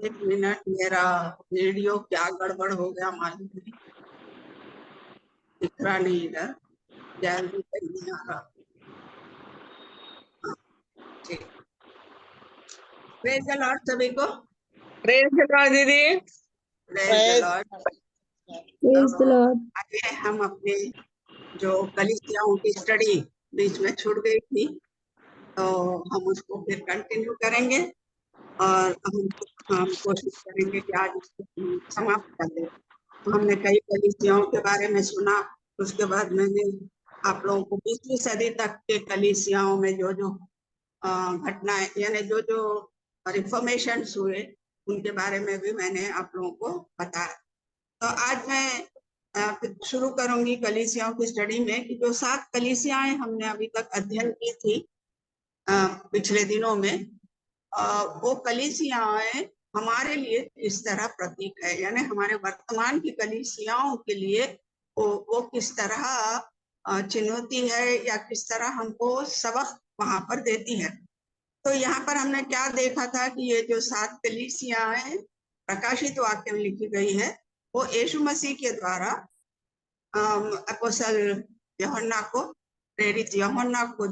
एक मिनट, मेरा वीडियो क्या गड़बड़ हो गया मालूम नहीं, दिख रहा नहीं इधर, जल्दी नहीं आ रहा। हाँ, ठीक। प्रेज द लॉर्ड सभी को। प्रेज द लॉर्ड दीदी। Praise the Lord. Praise the Lord. आगे हम अपने जो कलीसियाओं की स्टडी बीच में छूट गई थी, तो हम उसको फिर कंटिन्यू करेंगे और हम कोशिश करेंगे कि आज उसको समाप्त कर दें। तो हमने कई कलीसियाओं के बारे में सुना। उसके बाद मैंने आप लोगों को 20वीं सदी तक के कलीसियाओं में जो जो घटनाएं यानी जो जो रिफॉर्मेशन हुए उनके बारे में भी मैंने आप लोगों को बताया। तो आज मैं शुरू करूंगी कलीसियाओं की स्टडी में कि जो 7 कलीसियाएं हमने अभी तक अध्ययन की थी पिछले दिनों में, वो कलीसियाएं हमारे लिए किस तरह प्रतीक है, यानी हमारे वर्तमान की कलीसियाओं के लिए वो किस तरह चुनौती है या किस तरह हमको सबक वहां पर देती है। तो यहाँ पर हमने क्या देखा था कि ये जो 7 कलीसियाएं प्रकाशित वाक्य में लिखी गई है, वो यीशु मसीह के द्वारा अपोस्तल यूहन्ना को, प्रेरित यूहन्ना को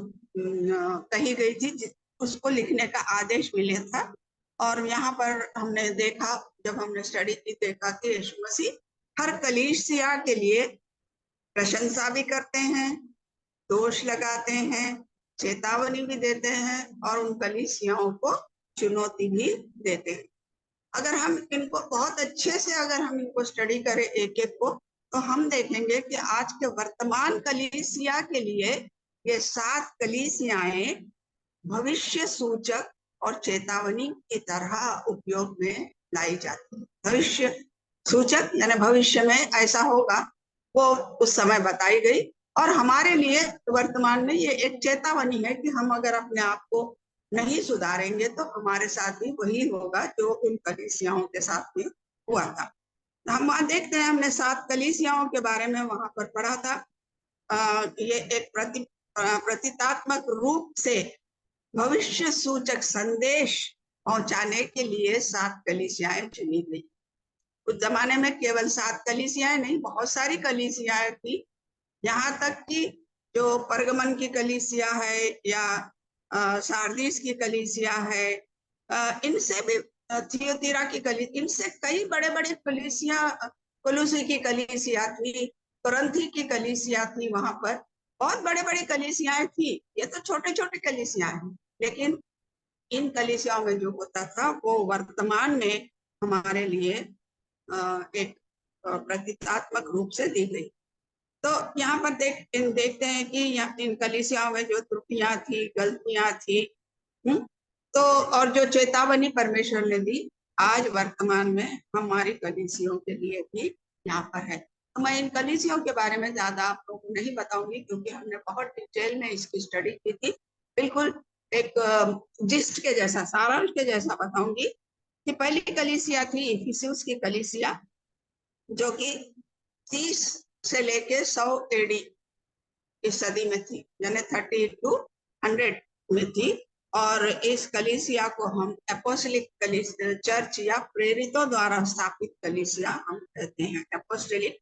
कही गई थी, उसको लिखने का आदेश मिला था। और यहाँ पर हमने देखा, जब हमने स्टडी की, देखा कि यीशु मसीह हर कलीसिया के लिए प्रशंसा भी करते हैं, दोष लगाते हैं, चेतावनी भी देते हैं और उन कलीसियाओं को चुनौती भी देते हैं। अगर हम इनको बहुत अच्छे से अगर हम इनको स्टडी करें एक एक को, तो हम देखेंगे कि आज के वर्तमान कलीसिया के लिए ये 7 कलीसियाएं भविष्य सूचक और चेतावनी की तरह उपयोग में लाई जाती है। भविष्य सूचक यानी भविष्य में ऐसा होगा, वो उस समय बताई गई, और हमारे लिए वर्तमान में ये एक चेतावनी है कि हम अगर अपने आप को नहीं सुधारेंगे तो हमारे साथ भी वही होगा जो उन कलीसियाओं के साथ में हुआ था। हम वहां देखते हैं, हमने 7 कलीसियाओं के बारे में वहां पर पढ़ा था। ये एक प्रतीकात्मक रूप से भविष्य सूचक संदेश पहुंचाने के लिए 7 कलीसियाएं चुनी गई। उस जमाने में केवल 7 कलीसियाएं नहीं, बहुत सारी कलीसियाएं थी। यहाँ तक कि जो परगमन की कलीसिया है या सारदीस की कलीसिया है, इनसे भी थियोतीरा की कलीसिया, इनसे कई बड़े बड़े कलीसिया, कुलुसी की कलीसिया थी, कुरंथी की कलीसिया थी, वहां पर बहुत बड़े बड़े कलीसियाएं थी। ये तो छोटे छोटे कलीसियाएं हैं, लेकिन इन कलीसियाओं में जो होता था वो वर्तमान में हमारे लिए एक प्रतीकात्मक रूप से दी गई। तो यहाँ पर देखते हैं कि इन कलीसियाओं में जो त्रुटियां थी, गलतियां थी, तो और जो चेतावनी परमेश्वर ने दी, आज वर्तमान में हमारी कलीसियों के लिए भी यहाँ पर है। तो मैं इन कलीसियों के बारे में ज्यादा आप लोगों को नहीं बताऊंगी, क्योंकि हमने बहुत डिटेल में इसकी स्टडी की थी। बिल्कुल एक जिस्ट के जैसा, सारांश के जैसा बताऊंगी कि पहली कलीसिया थी इफिसुस की कलीसिया, जो कि 30 से लेके 100 एडी इस सदी में थी, यानी 30 to 100 में थी। और इस कलीसिया को हम एपोस्टोलिक कलीसिया चर्च या प्रेरितों द्वारा स्थापित कलीसिया हम कहते हैं, एपोस्टोलिक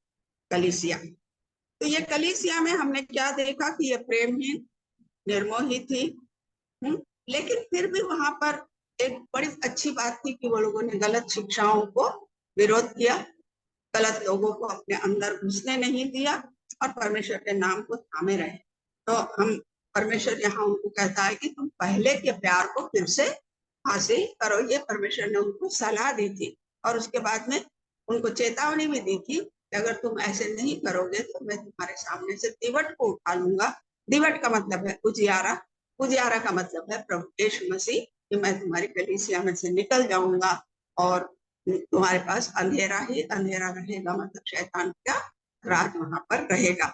कलीसिया। तो ये कलीसिया में हमने क्या देखा कि ये प्रेमहीन, निर्मोही थी, लेकिन फिर भी वहां पर एक बड़ी अच्छी बात थी कि वो लोगों ने गलत शिक्षाओं को विरोध किया, गलत लोगों को अपने अंदर घुसने नहीं दिया और परमेश्वर के नाम को थामे रहे। तो हम परमेश्वर यहाँ उनको कहता है कि तुम पहले के प्यार को फिर से हासिल करो, ये परमेश्वर ने उनको सलाह दी थी। और उसके बाद में उनको चेतावनी भी दी थी कि अगर तुम ऐसे नहीं करोगे तो मैं तुम्हारे सामने से दीवट को उठा लूंगा। दीवट का मतलब है उजियारा, उजियारा का मतलब है प्रभु यीशु मसीह, कि मैं तुम्हारी कलीसिया में से निकल जाऊंगा और तुम्हारे पास अंधेरा ही अंधेरा रहेगा, मतलब शैतान का राज वहां पर रहेगा।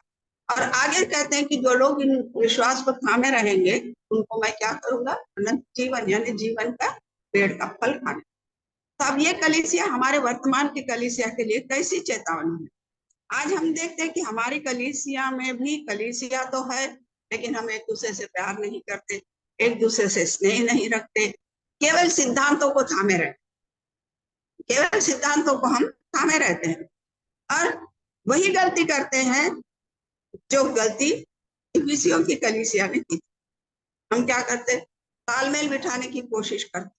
और आगे कहते हैं कि जो लोग इन विश्वास को थामे रहेंगे उनको मैं क्या करूंगा, अनंत जीवन यानी जीवन का पेड़ का फल खाने। तो अब ये कलीसिया हमारे वर्तमान की कलीसिया के लिए कैसी चेतावनी है। आज हम देखते हैं कि हमारी कलीसिया में भी, कलीसिया तो है लेकिन हम एक दूसरे से प्यार नहीं करते, एक दूसरे से स्नेह नहीं रखते, केवल सिद्धांतों को थामे रहते। केवल सिद्धांतों को हम थामे रहते हैं और वही गलती करते हैं जो गलती इफिसियों की कलीसिया ने की। हम क्या करते, तालमेल बिठाने की कोशिश करते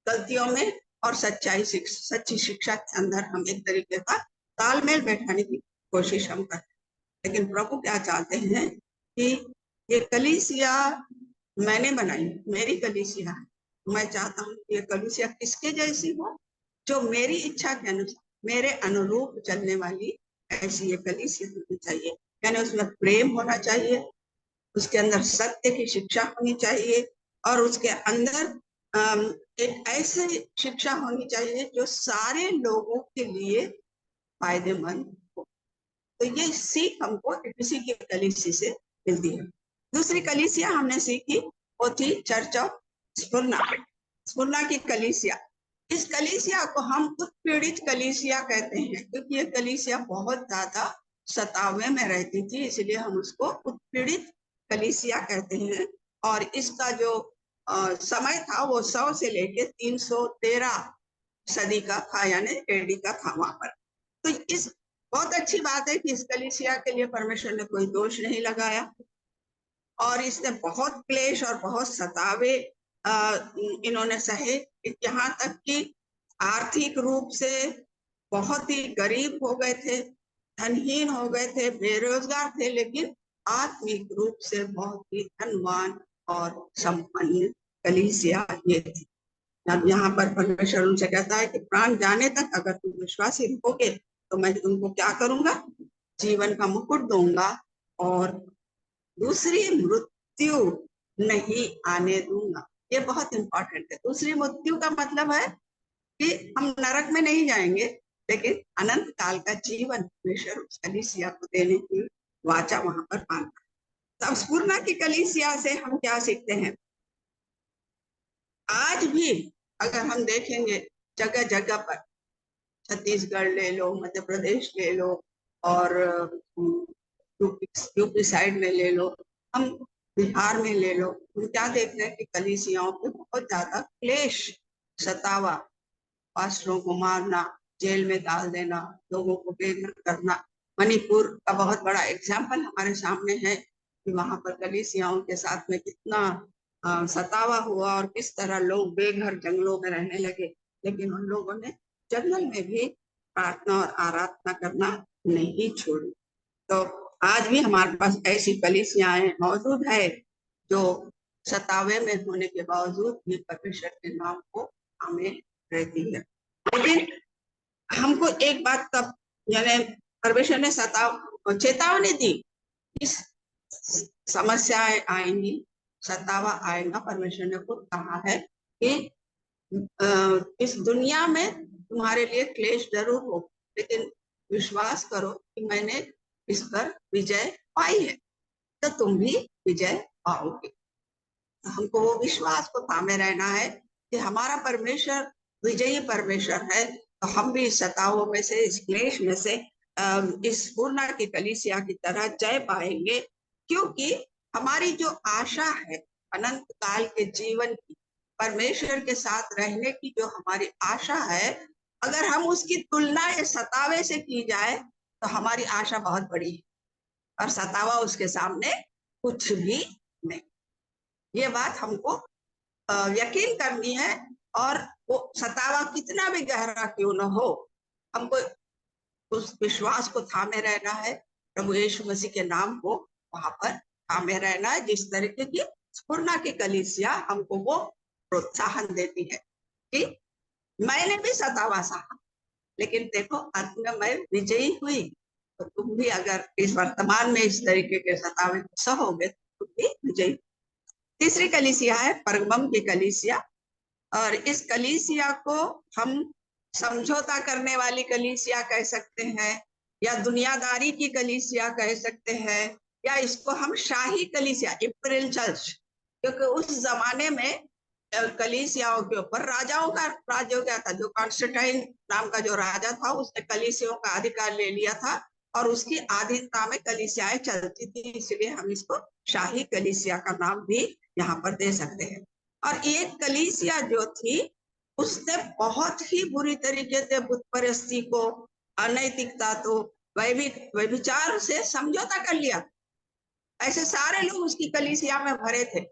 गलतियों में और सच्ची शिक्षा के अंदर हम एक तरीके का तालमेल बैठाने की कोशिश हम करते हैं। लेकिन प्रभु क्या चाहते हैं कि ये कलीसिया मैंने बनाई, मेरी कलीसिया है। मैं चाहता हूँ कि ये कलीसिया किसके जैसी हो, जो मेरी इच्छा के अनुसार मेरे अनुरूप चलने वाली ऐसी ये कलीसिया होनी चाहिए। यानी उसमें प्रेम होना चाहिए, उसके अंदर सत्य की शिक्षा होनी चाहिए और उसके अंदर एक ऐसी शिक्षा होनी चाहिए जो सारे लोगों के लिए फायदेमंद हो। तो ये सीख हमको इफिसी की कलीसिया से मिलती है। दूसरी कलीसिया हमने सीखी वो थी चर्च ऑफ स्मुरना, स्मुरना की कलीसिया। इस कलीसिया को हम उत्पीड़ित कलीसिया कहते हैं क्योंकि ये कलीसिया बहुत ज्यादा सतावे में रहती थी, इसलिए हम उसको उत्पीड़ित कलीसिया कहते हैं। और इसका जो समय था वो 100 से लेके 313 सदी का था, यानी एडी का था वहां पर। तो इस बहुत अच्छी बात है कि इस कलीसिया के लिए परमेश्वर ने कोई दोष नहीं लगाया और इसने बहुत क्लेश और बहुत सतावे इन्होंने सहे, यहाँ तक कि आर्थिक रूप से बहुत ही गरीब हो गए थे, धनहीन हो गए थे, बेरोजगार थे, लेकिन आत्मिक रूप से बहुत ही धनवान और संपन्न कलीसिया ये थी। अब यहाँ पर परमेश्वर उनसे कहता है कि प्राण जाने तक अगर तुम विश्वासी रहोगे तो मैं तुमको क्या करूंगा, जीवन का मुकुट दूंगा और दूसरी मृत्यु नहीं आने दूंगा। ये बहुत इंपॉर्टेंट है। दूसरी मृत्यु का मतलब है कि हम नरक में नहीं जाएंगे, लेकिन अनंत काल का जीवन परमेश्वर उस कलीसिया को देने की वाचा वहां पर मानता है। तो स्मुरना की कलीसिया से हम क्या सीखते हैं? आज भी अगर हम देखेंगे जगह जगह पर, छत्तीसगढ़ ले लो, मध्य प्रदेश ले लो और यूपी साइड में ले लो, हम बिहार में ले लो, हम क्या देख रहे हैं कि कलीसियाओं पे बहुत ज्यादा क्लेश, सतावा, पास्टरों को मारना, जेल में डाल देना, लोगों को बेघर करना। मणिपुर का बहुत बड़ा एग्जाम्पल हमारे सामने है कि वहां पर कलीसियाओं के साथ में कितना सतावा हुआ और किस तरह लोग बेघर जंगलों में रहने लगे। लेकिन उन लोगों ने जंगल में भी प्रार्थना और आराधना करना नहीं छोड़ी। तो आज भी हमारे पास ऐसी कलीसियाएं मौजूद है जो सतावे में होने के बावजूद भी परमेश्वर के नाम को हमें रहती है। लेकिन हमको एक बात तब, यानी परमेश्वर ने चेतावनी दी, इस समस्याएं आएंगी, सतावा आएगा। परमेश्वर ने खुद कहा है कि इस दुनिया में तुम्हारे लिए क्लेश जरूर हो, लेकिन विश्वास करो कि मैंने इस पर विजय पाई है, तो तुम भी विजय पाओगे। हमको वो विश्वास को थामे रहना है कि हमारा परमेश्वर विजयी परमेश्वर है। तो हम भी सतावों में से, इस क्लेश में से इस पूर्णा की कलीसिया की तरह जय पाएंगे, क्योंकि हमारी जो आशा है अनंत काल के जीवन की, परमेश्वर के साथ रहने की जो हमारी आशा है, अगर हम उसकी तुलना ये सतावे से की जाए तो हमारी आशा बहुत बड़ी है और सतावा उसके सामने कुछ भी नहीं। ये बात हमको यकीन करनी है। और वो सतावा कितना भी गहरा क्यों न हो, हमको उस विश्वास को थामे रहना है, प्रभु यीशु मसीह के नाम को वहां पर थामे रहना है। जिस तरीके की स्फुरना की कलीसिया हमको वो प्रोत्साहन देती है कि मैंने भी सतावा सहा, लेकिन देखो अंत में मैं विजयी हुई। तो तुम भी अगर इस वर्तमान में इस तरीके के सतावे सहोगे तो तुम भी विजयी। तीसरी कलीसिया है परगमम की कलीसिया, और इस कलीसिया को हम समझौता करने वाली कलीसिया कह सकते हैं, या दुनियादारी की कलीसिया कह सकते हैं, या इसको हम शाही कलीसिया, इम्पीरियल चर्च, क्योंकि उस जमाने में कलीसियाओं के ऊपर राजाओं का राज्य क्या था। जो कॉन्स्टेंटाइन नाम का जो राजा था उसने कलीसियाओं का अधिकार ले लिया था और उसकी अधीनता में कलीसियाएं चलती थी, इसलिए हम इसको शाही कलीसिया का नाम भी यहाँ पर दे सकते हैं। और एक कलीसिया जो थी उसने बहुत ही बुरी तरीके से बुत परस्ती को, अनैतिकता तो व्यभिचार से समझौता कर लिया। ऐसे सारे लोग उसकी कलीसिया में भरे थे,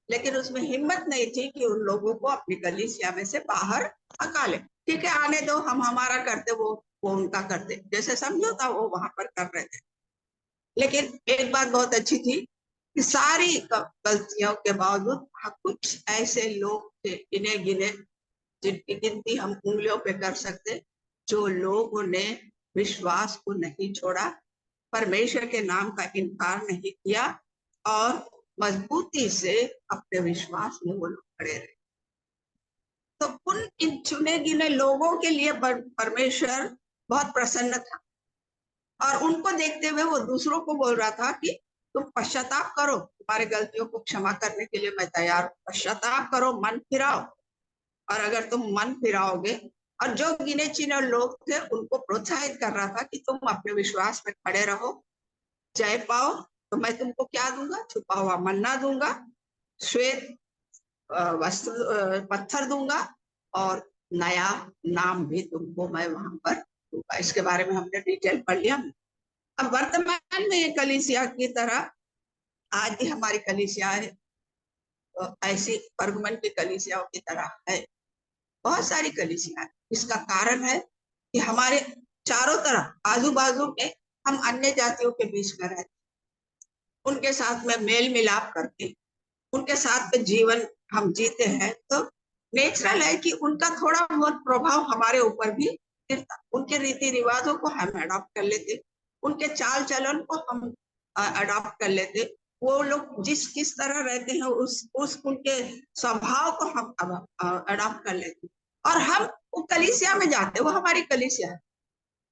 लेकिन उसमें हिम्मत नहीं थी कि उन लोगों को अपनी कलीसिया में से बाहर हका ले। ठीक है, आने दो, हम हमारा करते, वो उनका करते, जैसे समझौता वो वहां पर कर रहे थे। लेकिन एक बात बहुत अच्छी थी कि सारी गलतियों के बावजूद कुछ ऐसे लोग थे, गिने गिने, जिनकी गिनती हम उंगलियों पे कर सकते, जो लोगों ने विश्वास को नहीं छोड़ा, परमेश्वर के नाम का इनकार नहीं किया और मजबूती से अपने विश्वास में वो लोग खड़े रहे। तो उन इन चुने गिने लोगों के लिए परमेश्वर बहुत प्रसन्न था, और उनको देखते हुए वो दूसरों को बोल रहा था कि तुम पश्चाताप करो, तुम्हारे गलतियों को क्षमा करने के लिए मैं तैयार हूं, पश्चाताप करो, मन फिराओ। और अगर तुम मन फिराओगे, और जो गिने चुने लोग थे उनको प्रोत्साहित कर रहा था कि तुम अपने विश्वास में खड़े रहो, जय पाओ, तो मैं तुमको क्या दूंगा, छुपा हुआ मन्ना दूंगा, श्वेत वस्त्र पत्थर दूंगा, और नया नाम भी तुमको मैं वहां पर दूंगा। इसके बारे में हमने डिटेल पढ़ लिया। अब वर्तमान में ये कलीसिया की तरह आज भी हमारी कलीसिया है, तो ऐसी परगमन की कलीसियाओं की तरह है बहुत सारी कलीसिया है। इसका कारण है कि हमारे चारों तरफ आजू बाजू में हम अन्य जातियों के बीच में रहते, उनके साथ में मेल मिलाप करते, उनके साथ में जीवन हम जीते हैं, तो नेचुरल है कि उनका थोड़ा बहुत प्रभाव हमारे ऊपर भी गिरता। उनके रीति रिवाजों को हम अडॉप्ट कर लेते, उनके चाल चलन को हम अडॉप्ट कर लेते, वो लोग जिस किस तरह रहते हैं उस उनके स्वभाव को हम अडॉप्ट कर लेते, और हम वो कलीसिया में जाते, वो हमारी कलीसिया है।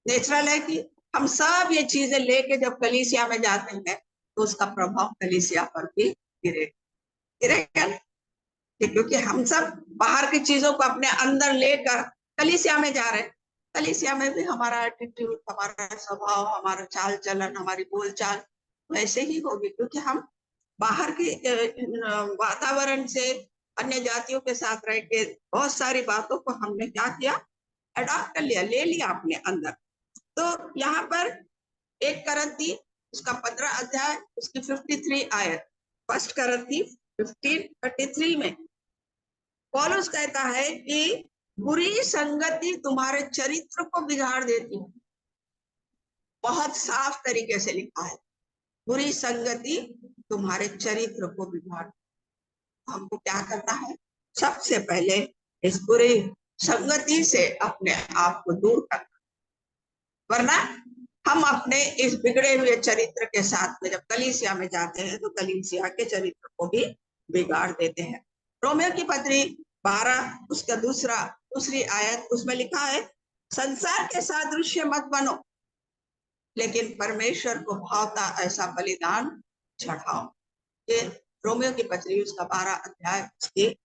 नेचुरल है कि हम सब ये चीजें लेके जब कलीसिया में जाते हैं तो उसका प्रभाव कलीसिया पर भी गिरेगा, क्योंकि हम सब बाहर की चीजों को अपने अंदर लेकर कलीसिया में जा रहे हैं। कलीसिया में भी हमारा एटीट्यूड, हमारा स्वभाव, हमारा चाल चलन, हमारी बोलचाल वैसे ही होगी, क्योंकि हम बाहर के वातावरण से अन्य जातियों के साथ रह के बहुत सारी बातों को हमने क्या किया, अडॉप्ट कर लिया, ले लिया अपने अंदर। तो यहाँ पर 1 करंती उसका 15 अध्याय उसकी 53 आयत, 1 करंती 15:33 में पौलुस कहता है कि बुरी संगति तुम्हारे चरित्र को बिगाड़ देती है। बहुत साफ तरीके से लिखा है, बुरी संगति तुम्हारे चरित्र को बिगाड़। हमको क्या करना है, सबसे पहले इस बुरी संगति से अपने आप को दूर करना, वरना हम अपने इस बिगड़े हुए चरित्र के साथ में जब कलीसिया में जाते हैं तो कलीसिया के चरित्र को भी बिगाड़ देते हैं। रोमियो की पत्री 12 उसका दूसरी आयत, उसमें लिखा है, संसार के सादृश्य मत बनो, लेकिन परमेश्वर को भावता ऐसा बलिदान चढ़ाओ। ये रोमियो की पत्री उसका 12 अध्याय उसकी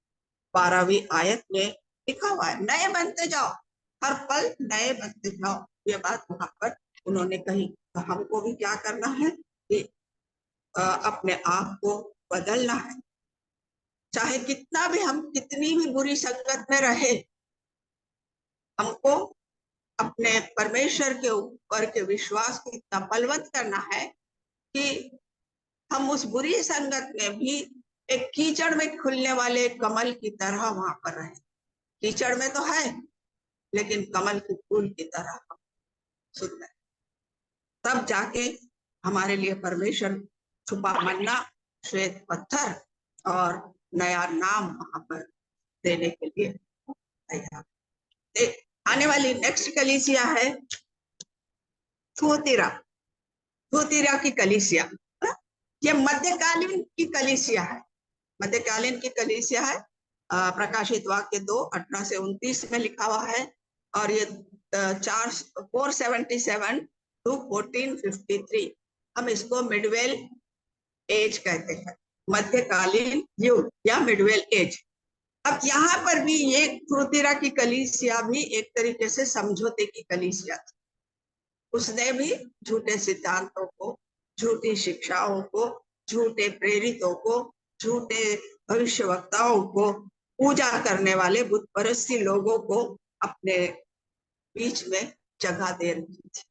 12वीं आयत में लिखा हुआ है। नए बनते जाओ, हर पल नए बनते जाओ, ये बात वहां पर उन्होंने कही। तो हमको भी क्या करना है कि अपने आप को बदलना है, चाहे कितना भी हम कितनी भी बुरी संगत में रहे, हमको अपने परमेश्वर के ऊपर के विश्वास को इतना बलवंत करना है कि हम उस बुरी संगत में भी एक कीचड़ में खुलने वाले कमल की तरह वहां पर रहे। कीचड़ में तो है, लेकिन कमल के फूल की तरह सुंदर, तब जाके हमारे लिए परमेश्वर छुपा मन्ना, श्वेत पत्थर और नया नाम वहां पर देने के लिए तैयार। आने वाली नेक्स्ट कलीसिया है थुआतीरा की कलीसिया। ये मध्यकालीन की कलीसिया है, मध्यकालीन की कलीसिया है। प्रकाशित वाक्य 2:18 से 29 में लिखा हुआ है, और ये 477 to 1453, हम इसको मिडवेल एज कहते हैं, मध्यकालीन युग या मिडवेल एज। अब यहाँ पर भी ये थुआतीरा की कलीसिया भी एक तरीके से समझौते की कलीसिया थी। उसने भी झूठे सिद्धांतों को, झूठी शिक्षाओं को, झूठे प्रेरितों को, झूठे भविष्यवक्ताओं को पूजा करने वाले बुत परस्ती लोगों को अपने बीच में जगह दे रही थी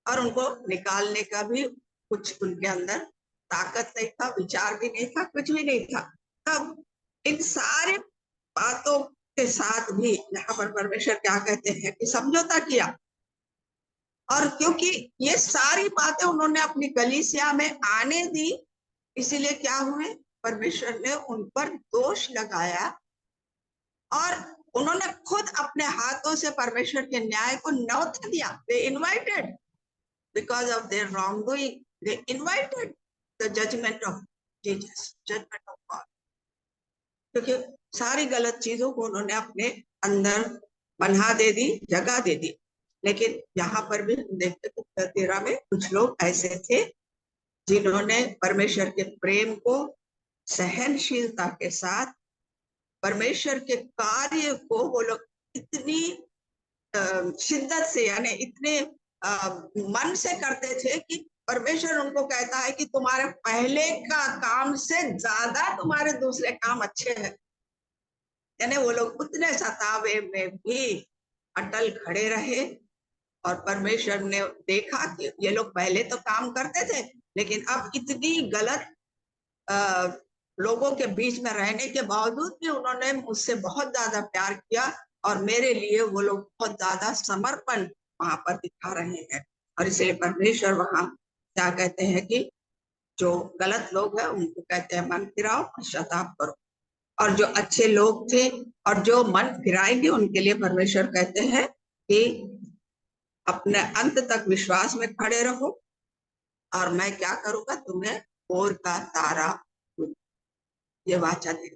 और उनको निकालने का भी कुछ उनके अंदर ताकत नहीं था, विचार भी नहीं था, कुछ भी नहीं था। तब इन सारे बातों के साथ भी यहाँ पर परमेश्वर क्या कहते हैं कि समझौता किया। और क्योंकि ये सारी बातें उन्होंने अपनी कलीसिया में आने दी, इसीलिए क्या हुए, परमेश्वर ने उन पर दोष लगाया और उन्होंने खुद अपने हाथों से परमेश्वर के न्याय को न्योता दिया। They invited, because of their wrongdoing, they invited the judgment of Jesus, judgment of God. क्योंकि सारी गलत चीजों को उन्होंने अपने अंदर बना दे दी, जगह दे दी। लेकिन यहाँ पर भी हम देखते हैं 13 में कुछ लोग ऐसे थे जिन्होंने परमेश्वर के प्रेम को सहनशीलता के साथ, परमेश्वर के कार्य को वो लोग इतनी शिद्दत से, यानी इतने मन से करते थे कि परमेश्वर उनको कहता है कि तुम्हारे पहले का काम से ज्यादा तुम्हारे दूसरे काम अच्छे हैं। यानी वो लोग उतने सतावे में भी अटल खड़े रहे और परमेश्वर ने देखा कि ये लोग पहले तो काम करते थे, लेकिन अब इतनी गलत लोगों के बीच में रहने के बावजूद भी उन्होंने मुझसे बहुत ज्यादा प्यार किया और मेरे लिए वो लोग बहुत ज्यादा समर्पण वहां पर दिखा रहे हैं। और इसलिए परमेश्वर वहां क्या कहते हैं कि जो गलत लोग हैं उनको कहते हैं मन फिराओ, पश्चाताप करो। और जो अच्छे लोग थे और जो मन फिराएंगे उनके लिए परमेश्वर कहते हैं कि अपने अंत तक विश्वास में खड़े रहो और मैं क्या करूंगा, तुम्हें भोर का तारा, ये वाचा दे।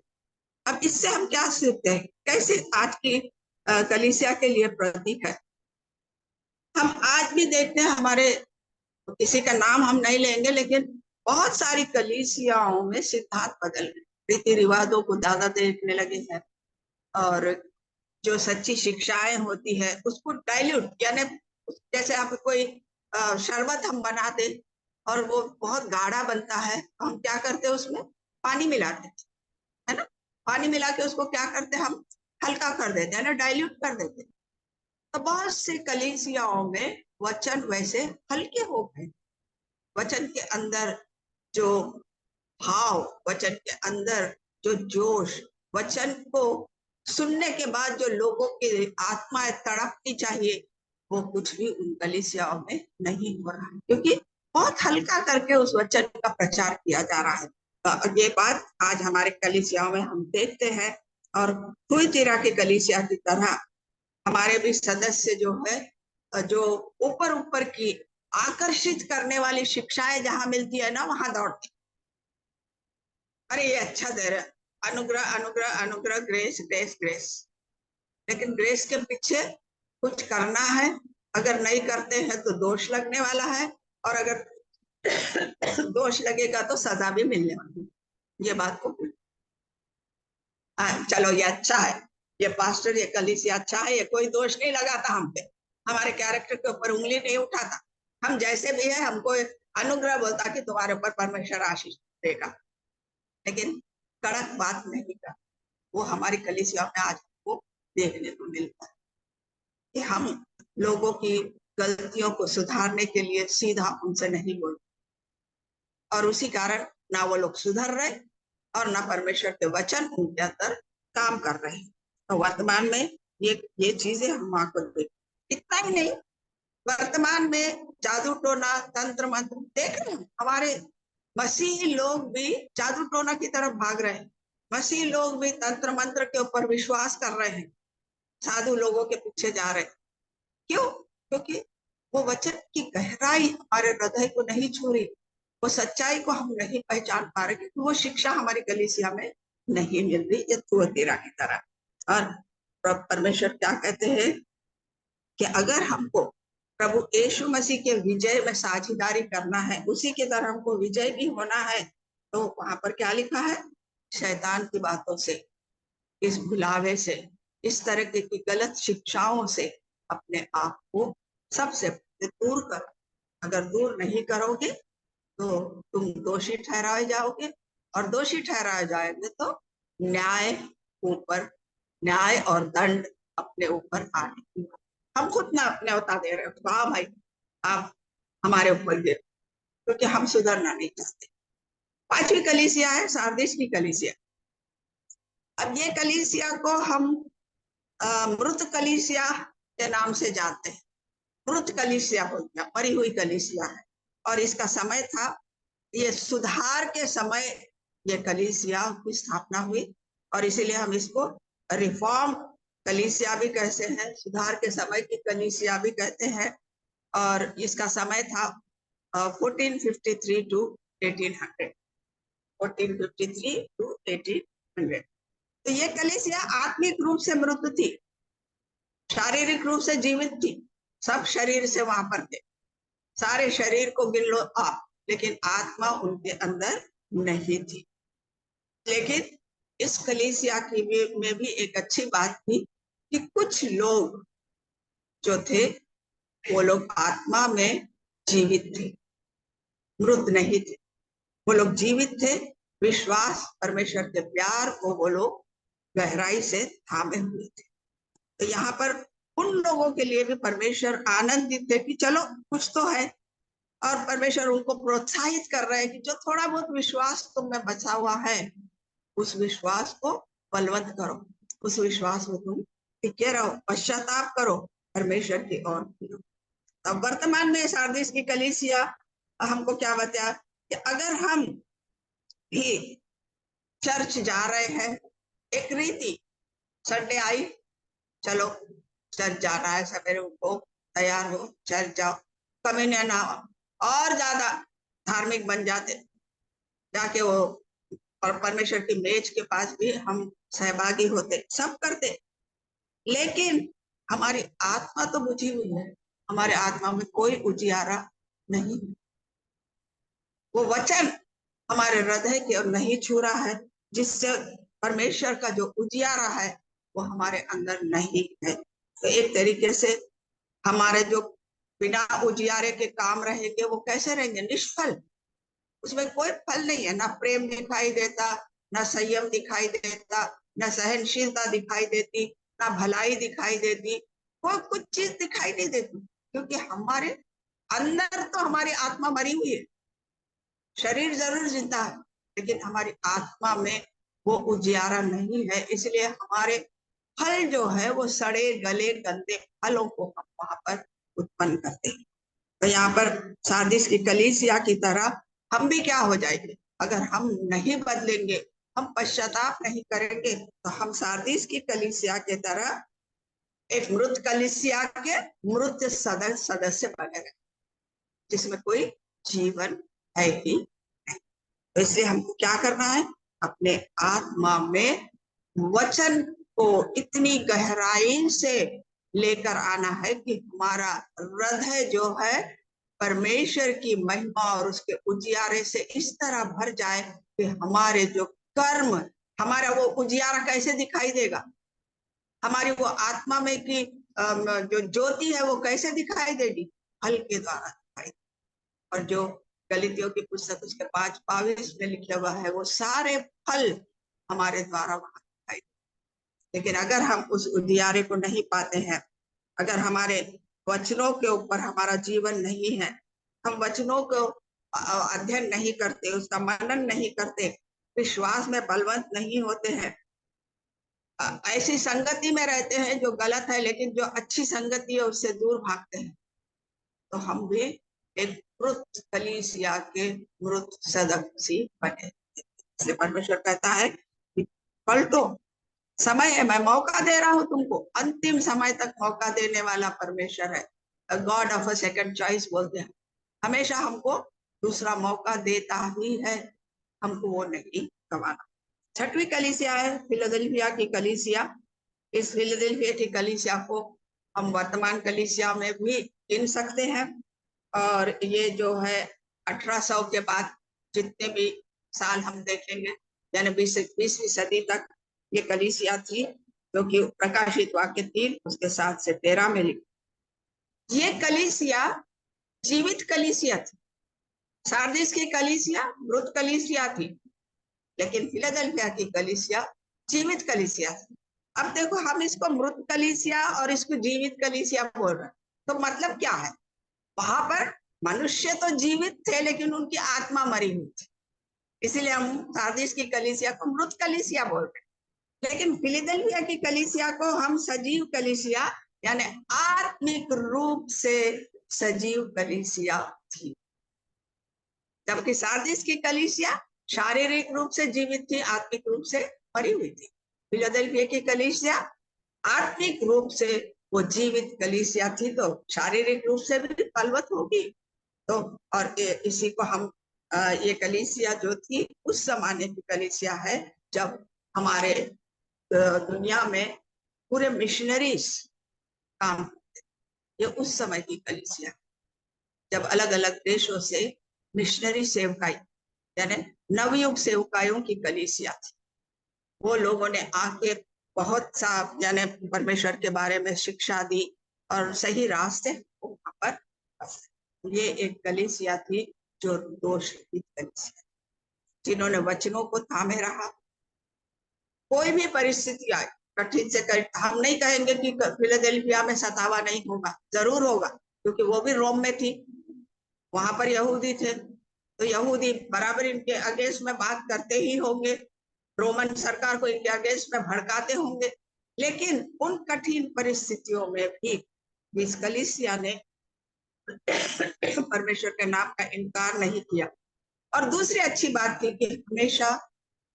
अब इससे हम क्या सीखते हैं, कैसे आज की कलीसिया के लिए प्रतीक है। हम आज भी देखते हैं, हमारे किसी का नाम हम नहीं लेंगे, लेकिन बहुत सारी कलीसियाओं में सिद्धांत बदल गए, रीति रिवाजों को ज्यादा देखने लगे हैं और जो सच्ची शिक्षाएं होती है उसको डाइल्यूट, यानी जैसे आप कोई शरबत हम बनाते और वो बहुत गाढ़ा बनता है, तो हम क्या करते हैं, उसमें पानी मिलाते है ना, पानी मिला के उसको क्या करते हैं, हम हल्का कर देते हैं ना, डाइल्यूट कर देते हैं। तो बहुत से कलीसियाओं में वचन वैसे हल्के हो गए। वचन के अंदर जो भाव, वचन के अंदर जो जोश, वचन को सुनने के बाद जो लोगों की आत्माएं तड़पनी चाहिए, वो कुछ भी उन कलीसियाओं में नहीं हो रहा है, क्योंकि बहुत हल्का करके उस वचन का प्रचार किया जा रहा है। ये बात आज हमारे कलीसियाओं में हम देखते हैं। और थुइतिरा की कलीसिया की तरह हमारे भी सदस्य जो है, जो ऊपर ऊपर की आकर्षित करने वाली शिक्षाएं जहां मिलती है ना, वहां दौड़ते, अरे ये अच्छा दे रहा, अनुग्रह अनुग्रह अनुग्रह, ग्रेस ग्रेस ग्रेस। लेकिन ग्रेस के पीछे कुछ करना है, अगर नहीं करते हैं तो दोष लगने वाला है, और अगर दोष लगेगा तो सजा भी मिलने वाली है। ये बात को चलो ये अच्छा है, ये पास्टर, ये कलीसिया अच्छा है, ये कोई दोष नहीं लगाता हम पे, हमारे कैरेक्टर के ऊपर उंगली नहीं उठाता, हम जैसे भी है हमको अनुग्रह बोलता कि तुम्हारे ऊपर परमेश्वर आशीष देगा, लेकिन कड़क बात नहीं का। वो हमारी कलीसिया में आज को देखने को मिलता है कि हम लोगों की गलतियों को सुधारने के लिए सीधा उनसे नहीं बोलते, और उसी कारण ना वो लोग सुधर रहे और ना परमेश्वर के वचन उनके अंदर काम कर रहे हैं। तो वर्तमान में ये चीजें हम वहां को देख, इतना ही नहीं, वर्तमान में जादू टोना, तंत्र मंत्र देख रहे हैं, हमारे मसीही लोग भी जादू टोना की तरफ भाग रहे हैं, मसीही लोग भी तंत्र मंत्र के ऊपर विश्वास कर रहे हैं, साधु लोगों के पीछे जा रहे हैं। क्यों? क्योंकि वो वचन की गहराई हमारे हृदय को नहीं छू रही, वो सच्चाई को हम नहीं पहचान पा रहे, क्योंकि वो शिक्षा हमारी कलीसिया में नहीं मिल रही, ये थुअतीरा की तरह। और परमेश्वर क्या कहते हैं कि अगर हमको प्रभु यीशु मसीह के विजय में साझेदारी करना है, उसी की तरह हमको विजय भी होना है, तो वहां पर क्या लिखा है, शैतान की बातों से, इस भुलावे से, इस तरह की गलत शिक्षाओं से अपने आप को सबसे दूर करो। अगर दूर नहीं करोगे तो तुम दोषी ठहराए जाओगे, और दोषी ठहराए जाएंगे तो न्याय ऊपर न्याय और दंड अपने ऊपर आने की। हम खुद ना अपने होता दे रहे हो, हाँ भाई आप हमारे ऊपर गिर, क्योंकि हम सुधरना नहीं चाहते। पांचवी कलीसिया है सारदीस की कलीसिया। अब ये कलीसिया को हम मृत कलीसिया के नाम से जानते हैं। मृत कलीसिया हो गया, मरी हुई कलीसिया है। और इसका समय था, ये सुधार के समय ये कलीसिया की स्थापना हुई, और इसीलिए हम इसको रिफॉर्म कलीसिया भी कहते हैं, सुधार के समय की कलीसिया भी कहते हैं। और इसका समय था 1453 टू 1800, 1453 टू 1800। तो ये कलीसिया आत्मिक रूप से मृत थी, शारीरिक रूप से जीवित थी। सब शरीर से वहां पर थे, सारे शरीर को गिन लो आप, लेकिन आत्मा उनके अंदर नहीं थी। लेकिन इस कलीसिया की में भी एक अच्छी बात थी कि कुछ लोग जो थे वो लोग आत्मा में जीवित थे, मृत नहीं थे। वो लोग जीवित थे, विश्वास परमेश्वर के प्यार को वो लोग गहराई से थामे हुए थे। तो यहाँ पर उन लोगों के लिए भी परमेश्वर आनंदित है कि चलो कुछ तो है, और परमेश्वर उनको प्रोत्साहित कर रहे हैं कि जो थोड़ा बहुत विश्वास तुम में बचा हुआ है, उस विश्वास को बलवंत करो, उस विश्वास में तुम टिके रहो, पश्चाताप करो, परमेश्वर की ओर फिरो। अब वर्तमान में सारदीस की कलीसिया हमको क्या बताया कि अगर हम भी चर्च जा रहे हैं, एक रीति संडे आई, चलो चर्च जाना है, सवेरे उठो, तैयार हो, चर्च जाओ, कम्युनियन आओ, और ज्यादा धार्मिक बन जाते, जाके वो और परमेश्वर की मेज के पास भी हम सहभागी होते, सब करते। लेकिन हमारी आत्मा तो बुझी हुई है, हमारे आत्मा में कोई उजियारा नहीं। वो वचन हमारे हृदय की ओर नहीं छू रहा है, जिससे परमेश्वर का जो उजियारा है वो हमारे अंदर नहीं है। तो एक तरीके से हमारे जो बिना उजियारे के काम रहेंगे वो कैसे रहेंगे? निष्फल, उसमें कोई फल नहीं है। ना प्रेम दिखाई देता, ना संयम दिखाई देता, ना सहनशीलता दिखाई देती, ना भलाई दिखाई देती, कोई कुछ चीज दिखाई नहीं देती, क्योंकि हमारे अंदर तो हमारी आत्मा मरी हुई है। शरीर जरूर जिंदा है, लेकिन हमारी आत्मा में वो उजियारा नहीं है। इसलिए हमारे फल जो है वो सड़े गले गंदे फलों को हम वहां पर उत्पन्न करते हैं। तो यहाँ पर सारदीस की कलीसिया की तरह हम भी क्या हो जाएंगे? अगर हम नहीं बदलेंगे, हम पश्चाताप नहीं करेंगे, तो हम सारदीस की कलीसिया के तरह एक मृत कलीसिया के मृत सदस्य बने रहे, जिसमें कोई जीवन है ही नहीं। तो इसलिए हमको क्या करना है? अपने आत्मा में वचन को इतनी गहराई से लेकर आना है कि हमारा हृदय जो है परमेश्वर की महिमा और उसके उजियारे से इस तरह भर जाए कि हमारे जो कर्म, हमारा वो उजियारा कैसे दिखाई देगा? हमारी वो आत्मा में की जो ज्योति है वो कैसे दिखाई देगी? फल के द्वारा दिखाई। और जो गलीतियों की पुस्तक उसके 5:22 में लिखा हुआ है, वो सारे फल हमारे द्वारा वहां दिखाई। लेकिन अगर हम उस उजियारे को नहीं पाते हैं, अगर हमारे वचनों के ऊपर हमारा जीवन नहीं है, हम वचनों को अध्ययन नहीं करते, उसका मनन नहीं करते, विश्वास में बलवंत नहीं होते हैं, ऐसी संगति में रहते हैं जो गलत है, लेकिन जो अच्छी संगति है उससे दूर भागते हैं, तो हम भी एक मृत कलीसिया के मृत सदस्य बने। इसलिए परमेश्वर कहता है कि पलटो, समय है, मैं मौका दे रहा हूं तुमको, अंतिम समय तक मौका देने वाला परमेश्वर है। God of a second choice बोलते हैं, हमेशा हमको दूसरा मौका देता ही है, हमको वो नहीं गंवाना। छठवीं कलीसिया है फिलाडेल्फिया की कलीसिया। इस फिलाडेल्फिया की कलीसिया को हम वर्तमान कलीसिया में भी गिन सकते हैं। और ये जो है 1800 के बाद जितने भी साल हम देखेंगे, यानी 20वीं सदी तक ये कलीसिया थी, जो कि प्रकाशित वाक्य 3 उसके 7 से 13 में लिखी। ये कलीसिया जीवित कलीसिया थी। सारदीस की कलीसिया मृत कलीसिया थी, लेकिन फिलाडेल्फिया की कलीसिया जीवित कलीसिया। अब देखो, हम इसको मृत कलीसिया और इसको जीवित कलीसिया बोल रहे हैं, तो मतलब क्या है? वहां पर मनुष्य तो जीवित थे लेकिन उनकी आत्मा मरी हुई थी, इसीलिए हम सार्दिस की कलीसिया को मृत कलीसिया बोल रहे हैं। लेकिन फिलदेल्फिया की कलीसिया को हम सजीव कलीसिया, यानी आत्मिक रूप से सजीव कलीसिया थी, जबकि सार्दिस की कलीसिया शारीरिक रूप से जीवित थी, आत्मिक रूप से मरी हुई थी। फिलदेल्फिया की कलीसिया आत्मिक रूप से वो जीवित कलीसिया थी, तो शारीरिक रूप से भी बलवत होगी। तो और इसी को हम ये कलीसिया जो थी उस जमाने की कलीसिया है जब हमारे दुनिया में पूरे मिशनरीज काम करते। ये उस समय की कलीसिया, जब अलग अलग देशों से मिशनरी सेवकाई, यानी नवयुग सेवकायों की कलीसिया थी। वो लोगों ने आके बहुत सा यानी परमेश्वर के बारे में शिक्षा दी और सही रास्ते वहां पर। ये एक कलीसिया थी जो दोष रहित कलीसिया, जिन्होंने वचनों को थामे रहा। कोई भी परिस्थिति आए, कठिन से कठिन, हम नहीं कहेंगे कि फिलदेल्फिया में सतावा नहीं होगा, जरूर होगा, क्योंकि वो भी रोम में थी, वहां पर यहूदी थे, तो यहूदी बराबर इनके अगेंस्ट में बात करते ही होंगे, रोमन सरकार को इनके अगेंस्ट में भड़काते होंगे। लेकिन उन कठिन परिस्थितियों में भी इस कलीसिया ने परमेश्वर के नाम का इनकार नहीं किया। और दूसरी अच्छी बात थी कि हमेशा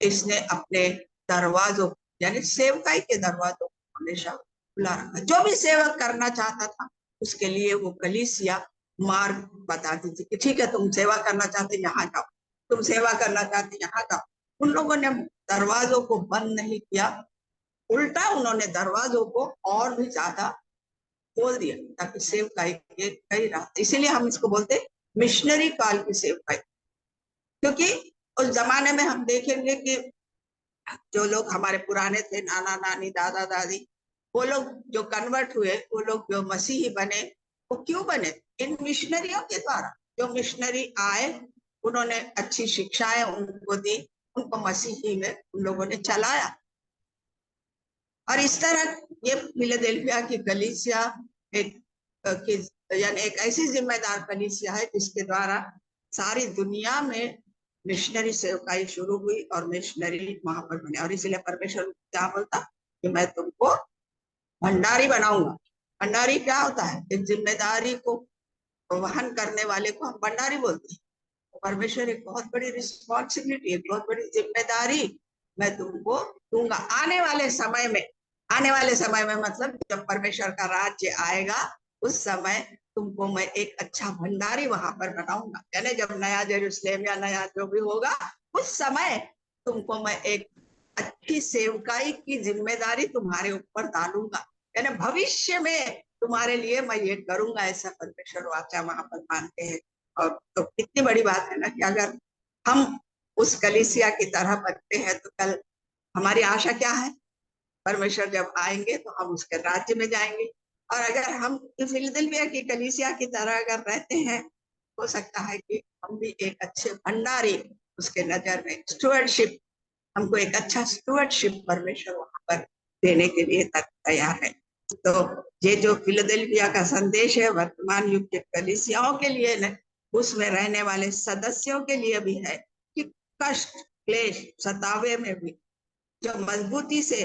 इसने अपने दरवाजों, यानी सेवकाई के दरवाजों को हमेशा खुला रखा। जो भी सेवक करना चाहता था उसके लिए वो कलीसिया मार्ग बताती थी कि ठीक है, तुम सेवा करना चाहते यहाँ जाओ, तुम सेवा करना चाहते यहाँ जाओ। उन लोगों ने दरवाजों को बंद नहीं किया, उल्टा उन्होंने दरवाजों को और भी ज्यादा खोल दिया ताकि सेवकाई के कई रास्ते। इसीलिए हम इसको बोलते मिशनरी काल की सेवकाई, क्योंकि उस जमाने में हम देखेंगे कि जो लोग हमारे पुराने थे, नाना नानी दादा दादी, वो लोग जो कन्वर्ट हुए, वो लोग जो मसीही बने, वो क्यों बने? इन मिशनरियों के द्वारा। जो मिशनरी आए, उन्होंने अच्छी शिक्षाएं उनको दी, उनको मसीही में उन लोगों ने चलाया। और इस तरह ये फिलदेल्फिया की कलीसिया एक यानी एक ऐसी जिम्मेदार कलीसिया है जिसके द्वारा सारी दुनिया में मिशनरी सेवकाई शुरू हुई और मिशनरी वहां पर बने। और इसलिए परमेश्वर क्या बोलता कि मैं तुमको भंडारी बनाऊंगा। भंडारी क्या होता है? एक जिम्मेदारी को वहन करने वाले को हम भंडारी बोलते हैं। परमेश्वर एक बहुत बड़ी रिस्पॉन्सिबिलिटी, एक बहुत बड़ी जिम्मेदारी मैं तुमको दूंगा आने वाले समय में। आने वाले समय में मतलब जब परमेश्वर का राज्य आएगा, उस समय तुमको मैं एक अच्छा भंडारी वहां पर बनाऊंगा। यानी जब नया जेरूसलेम या नया जो भी होगा, उस समय तुमको मैं एक अच्छी सेवकाई की जिम्मेदारी तुम्हारे ऊपर डालूंगा। यानी भविष्य में तुम्हारे लिए मैं ये करूंगा, ऐसा परमेश्वर वाचा वहां पर मानते हैं। और तो कितनी बड़ी बात है ना कि अगर हम उस कलीसिया की तरह बनते हैं तो कल हमारी आशा क्या है? परमेश्वर जब आएंगे तो हम उसके राज्य में जाएंगे। और अगर हम फिलदेल्फिया की कलीसिया की तरह अगर रहते हैं, हो सकता है कि हम भी एक अच्छे भंडारी उसके नजर में, स्टुअर्डशिप, हमको एक अच्छा स्टुअर्डशिप परमेश्वर वहां पर देने के लिए तैयार है। तो ये जो फिलदेल्फिया का संदेश है वर्तमान युग के कलीसियाओं के लिए न, उसमें रहने वाले सदस्यों के लिए भी है कि कष्ट क्लेश सतावे में भी जो मजबूती से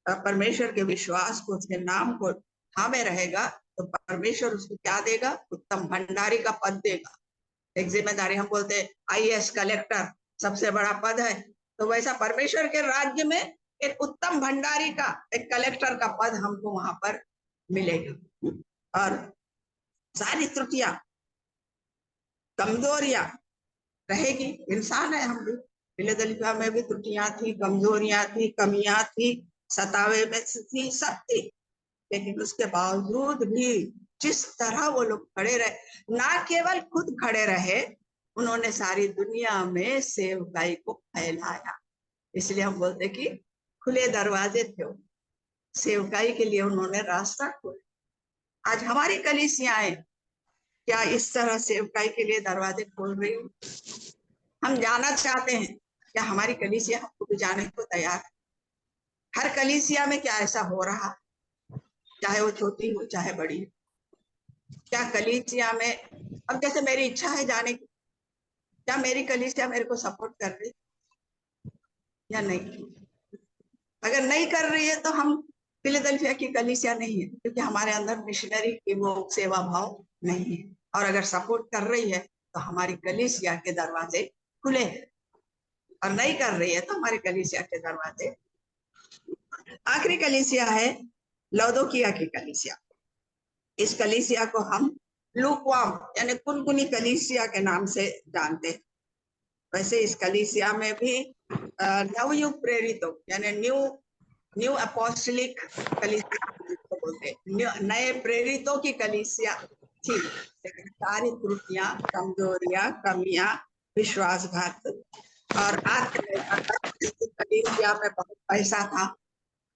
परमेश्वर के विश्वास को, उसके नाम को थामे रहेगा, तो परमेश्वर उसको क्या देगा? उत्तम भंडारी का पद देगा। एक जिम्मेदारी, हम बोलते हैं आईएएस कलेक्टर सबसे बड़ा पद है, तो वैसा परमेश्वर के राज्य में एक उत्तम भंडारी का, एक कलेक्टर का पद हमको वहां पर मिलेगा। और सारी त्रुटियां कमजोरियां रहेगी, इंसान है हम भी। फिलदेल्फिया में भी त्रुटियां थी, कमजोरियां थी, कमियां थी, सतावे में थी, सब थी। लेकिन उसके बावजूद भी जिस तरह वो लोग खड़े रहे, ना केवल खुद खड़े रहे, उन्होंने सारी दुनिया में सेवकाई को फैलाया। इसलिए हम बोलते कि खुले दरवाजे थे, सेवकाई के लिए उन्होंने रास्ता खोला। आज हमारी कलीसियाएं क्या इस तरह सेवकाई के लिए दरवाजे खोल रही हूँ? हम जाना चाहते हैं क्या हमारी कलीसिया हमको भी जाने को तैयार है? हर कलीसिया में क्या ऐसा हो रहा, चाहे वो छोटी हो चाहे बड़ी हो? क्या कलीसिया में, अब जैसे मेरी इच्छा है जाने की, क्या मेरी कलीसिया मेरे को सपोर्ट कर रही या नहीं? अगर नहीं कर रही है तो हम फिलाडेल्फिया की कलीसिया नहीं है, क्योंकि हमारे अंदर मिशनरी की वो सेवा भाव नहीं है। और अगर सपोर्ट कर रही है तो हमारी कलीसिया के दरवाजे खुले हैं, और नहीं कर रही है तो हमारी कलीसिया के दरवाजे। आखिरी कलीसिया है लौदोकिया की कलीसिया। इस कलीसिया को हम लूकवार्म यानी कुनकुनी कलीसिया के नाम से जानते हैं। वैसे इस कलीसिया में भी नवयुग प्रेरितों यानी न्यू अपोस्टलिक कलीसिया बोलते हैं, नए प्रेरितों की कलीसिया थी, लेकिन सारी त्रुटियां, कमजोरियां, कमियां, विश्वासघात और आत्मनिर्भरता। कलीसिया में बहुत पैसा था,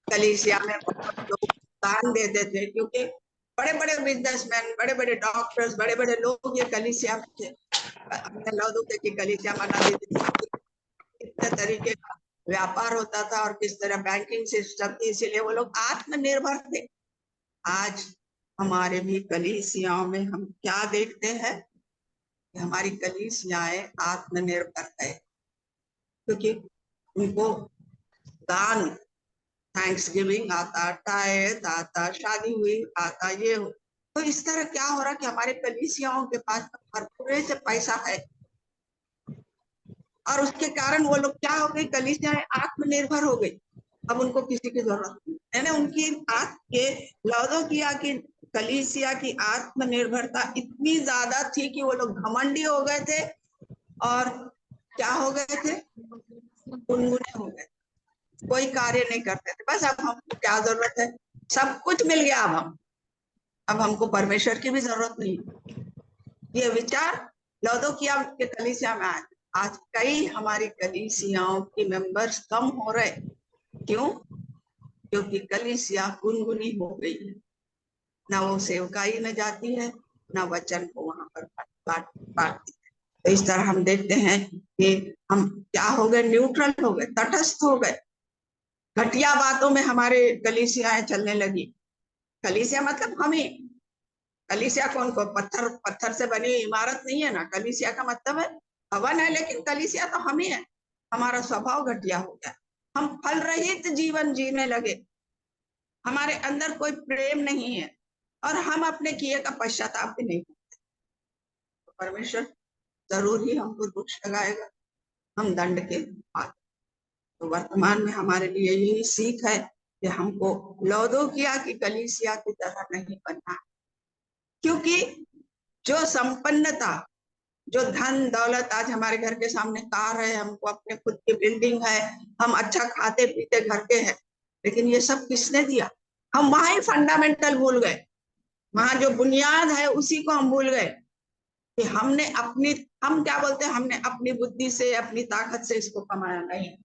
कलीसिया में बहुत लोग दान देते थे, क्योंकि बड़े बड़े बिजनेसमैन, बड़े बड़े डॉक्टर्स, बड़े बड़े लोग ये कलीसिया में थे। हमने लौदोके की कलीसिया बना दी थी, कितने तरीके का व्यापार होता था और किस तरह बैंकिंग सिस्टम थी, इसीलिए वो लोग आत्मनिर्भर थे। आज हमारे भी कलीसियाओं में हम क्या देखते हैं कि हमारी कलीसियाएं आत्मनिर्भर है, क्योंकि उनको दान, थैंक्स गिविंग आता, टाइद आता, शादी हुई आता, ये हो। तो इस तरह क्या हो रहा कि हमारे कलीसियाओं के पास भरपूर से पैसा है, और उसके कारण वो लोग क्या हो गई, कलीसियाएं आत्मनिर्भर हो गई। अब उनको किसी की जरूरत नहीं, यानी उनकी के लौदोकिया की कलीसिया की आत्मनिर्भरता इतनी ज्यादा थी कि वो लोग घमंडी हो गए थे, और क्या हो गए थे, गुनगुने हो गए, कोई कार्य नहीं करते थे। बस अब हमको क्या जरूरत है, सब कुछ मिल गया, अब हमको परमेश्वर की भी जरूरत नहीं। ये विचार लौदोकिया के कलीसिया में आए। आज कई हमारी कलीसियाओं के मेंबर्स कम हो रहे, क्यों? क्योंकि कलीसिया गुनगुनी हो गई है, ना वो सेवकाई में जाती है, ना वचन को वहां पर बांटती है। तो इस तरह हम देखते हैं कि हम क्या हो गए, न्यूट्रल हो गए, तटस्थ हो गए। घटिया बातों में हमारे कलीसियाएं चलने लगी। कलीसिया मतलब हम ही, कलीसिया कौन को, पत्थर पत्थर से बनी इमारत नहीं है ना, कलीसिया का मतलब है भवन है, लेकिन कलीसिया तो हम ही है। हमारा स्वभाव घटिया हो गया, हम फल रहित जीवन जीने लगे, हमारे अंदर कोई प्रेम नहीं है, और हम अपने किए का पश्चाताप भी नहीं करते। तो परमेश्वर जरूर ही हमको दोष लगाएगा, हम दंड के पात्र। तो वर्तमान में हमारे लिए यही सीख है कि हमको लौदोकिया की कलीसिया की तरह नहीं बनना, क्योंकि जो संपन्नता, जो धन दौलत, आज हमारे घर के सामने कार है, हमको अपने खुद की बिल्डिंग है, हम अच्छा खाते पीते घर के हैं, लेकिन ये सब किसने दिया? हम वहां ही फंडामेंटल भूल गए, वहां जो बुनियाद है उसी को हम भूल गए कि हमने अपनी, हम क्या बोलते हैं, हमने अपनी बुद्धि से, अपनी ताकत से इसको कमाया नहीं,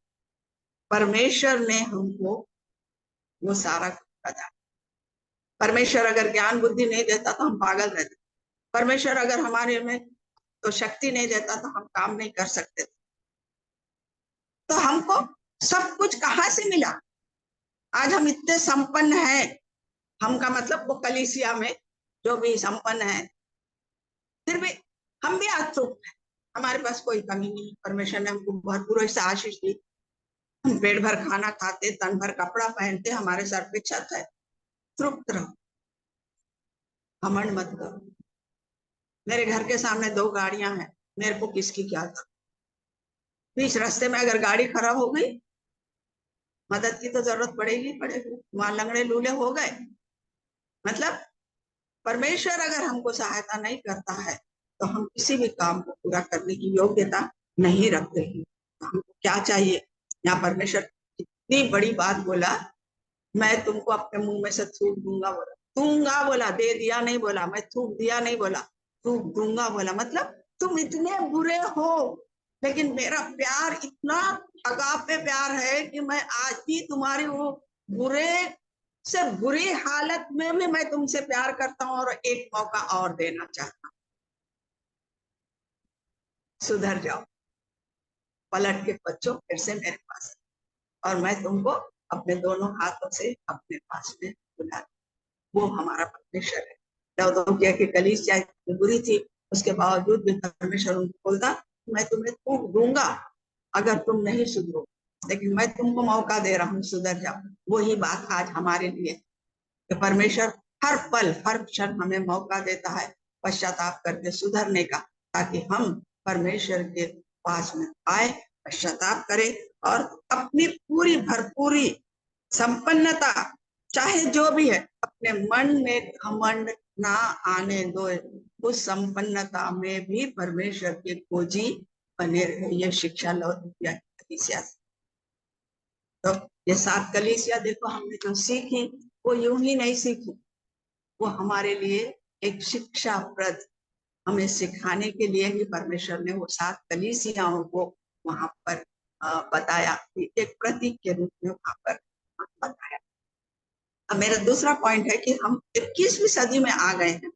परमेश्वर ने हमको वो सारा बताया। परमेश्वर अगर ज्ञान बुद्धि नहीं देता तो हम पागल रहते, परमेश्वर अगर हमारे में तो शक्ति नहीं देता तो हम काम नहीं कर सकते। तो हमको सब कुछ कहाँ से मिला? आज हम इतने संपन्न हैं, हम का मतलब वो कलीसिया में जो भी संपन्न है, फिर भी हम भी आज तृप्त हैं, हमारे पास कोई कमी नहीं। परमेश्वर ने हमको भरपूर ऐसा आशीष दी, हम पेट भर खाना खाते, तन भर कपड़ा पहनते, हमारे सर पे छत है। तृप्त रहो, घमंड मत करो। मेरे घर के सामने 2 गाड़ियां हैं, मेरे को किसकी क्या जरूरत? बीच रास्ते में अगर गाड़ी खराब हो गई, मदद की तो जरूरत पड़ेगी पड़ेगी, वहां लंगड़े लूले हो गए। मतलब परमेश्वर अगर हमको सहायता नहीं करता है तो हम किसी भी काम को पूरा करने की योग्यता नहीं रखते हैं। तो हमको क्या चाहिए? यहाँ परमेश्वर इतनी बड़ी बात बोला, मैं तुमको अपने मुंह में से थूक दूंगा बोला, दूंगा बोला, दे दिया नहीं बोला, मैं थूक दिया नहीं बोला, थूक दूंगा बोला। मतलब तुम इतने बुरे हो, लेकिन मेरा प्यार इतना अगापे प्यार है कि मैं आज भी तुम्हारी वो बुरे से बुरी हालत में भी मैं तुमसे प्यार करता हूँ, और एक मौका और देना चाहता हूँ। सुधर जाओ, पलट के बच्चों फिर से मेरे पास, और मैं तुमको अपने दोनों हाथों से अपने पास में बुला, वो हमारा परमेश्वर है। लौदोकिया की कलीसिया इतनी बुरी थी, उसके बावजूद भी परमेश्वर उनको बोलता मैं तुम्हें थूक दूंगा अगर तुम नहीं सुधरो, लेकिन मैं तुमको मौका दे रहा हूँ, सुधर जाओ। वही बात आज हमारे लिए कि परमेश्वर हर पल हर क्षण हमें मौका देता है पश्चाताप करके सुधरने का, ताकि हम परमेश्वर के पास में आए, पश्चाताप करें और अपनी पूरी भरपूरी संपन्नता, चाहे जो भी है, अपने मन में घमंड ना आने दो। उस संपन्नता में भी परमेश्वर के खोजी बने रहे। ये शिक्षा लौदोकिया कलीसिया से। तो ये 7 कलीसिया देखो हमने जो सीखी वो यूं ही नहीं सीखी, वो हमारे लिए एक शिक्षाप्रद, हमें सिखाने के लिए ही परमेश्वर ने वो 7 कलीसियाओं को वहां पर बताया, एक प्रतीक के रूप में वहां पर बताया। अब मेरा दूसरा पॉइंट है कि हम 21वीं सदी में आ गए हैं,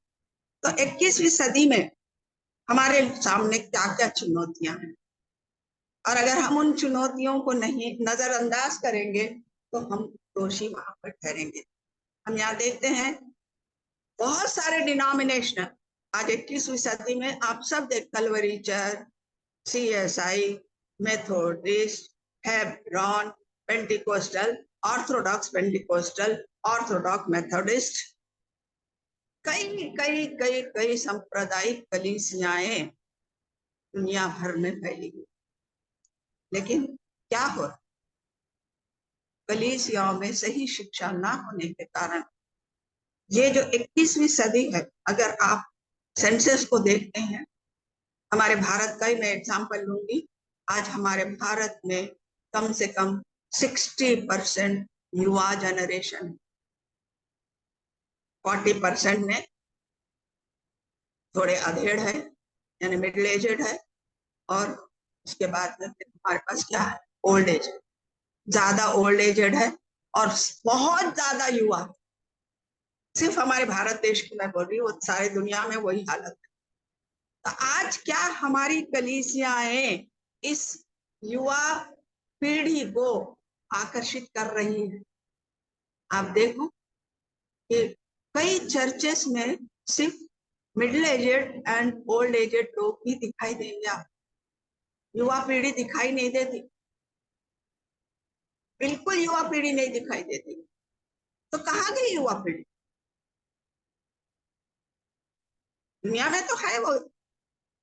तो 21वीं सदी में हमारे सामने क्या क्या चुनौतियां हैं, और अगर हम उन चुनौतियों को नहीं नजरअंदाज करेंगे तो हम दोषी वहां पर ठहरेंगे। हम यहाँ देखते हैं बहुत सारे डिनोमिनेशन आज 21वीं सदी में आप सब देख, Calvary church, CSI, Methodist, Hebron, Pentecostal, Orthodox Pentecostal, Orthodox Methodist, कई कई कई कई सांप्रदायिक कलीसियाएं दुनिया भर में फैली हुई। लेकिन क्या हो, कलीसियाओं में सही शिक्षा ना होने के कारण ये जो 21वीं सदी है, अगर आप सेंसस को देखते हैं, हमारे भारत का ही मैं एग्जांपल लूंगी, आज हमारे भारत में कम से कम 60% युवा जनरेशन, 40% में थोड़े अधेड़ है यानी मिडिल एजेड है, और उसके बाद में हमारे पास क्या है, ओल्ड एज, ज्यादा ओल्ड एजेड है और बहुत ज्यादा युवा। सिर्फ हमारे भारत देश की मैं बोल रही हूँ, सारी दुनिया में वही हालत है। तो आज क्या हमारी कलीसियाएं इस युवा पीढ़ी को आकर्षित कर रही है? आप देखो कि कई चर्चेस में सिर्फ middle aged and old aged लोग ही दिखाई देंगे, आप युवा पीढ़ी दिखाई नहीं देती, बिल्कुल युवा पीढ़ी नहीं दिखाई देती। तो कहाँ गई युवा पीढ़ी? दुनिया में तो है वो,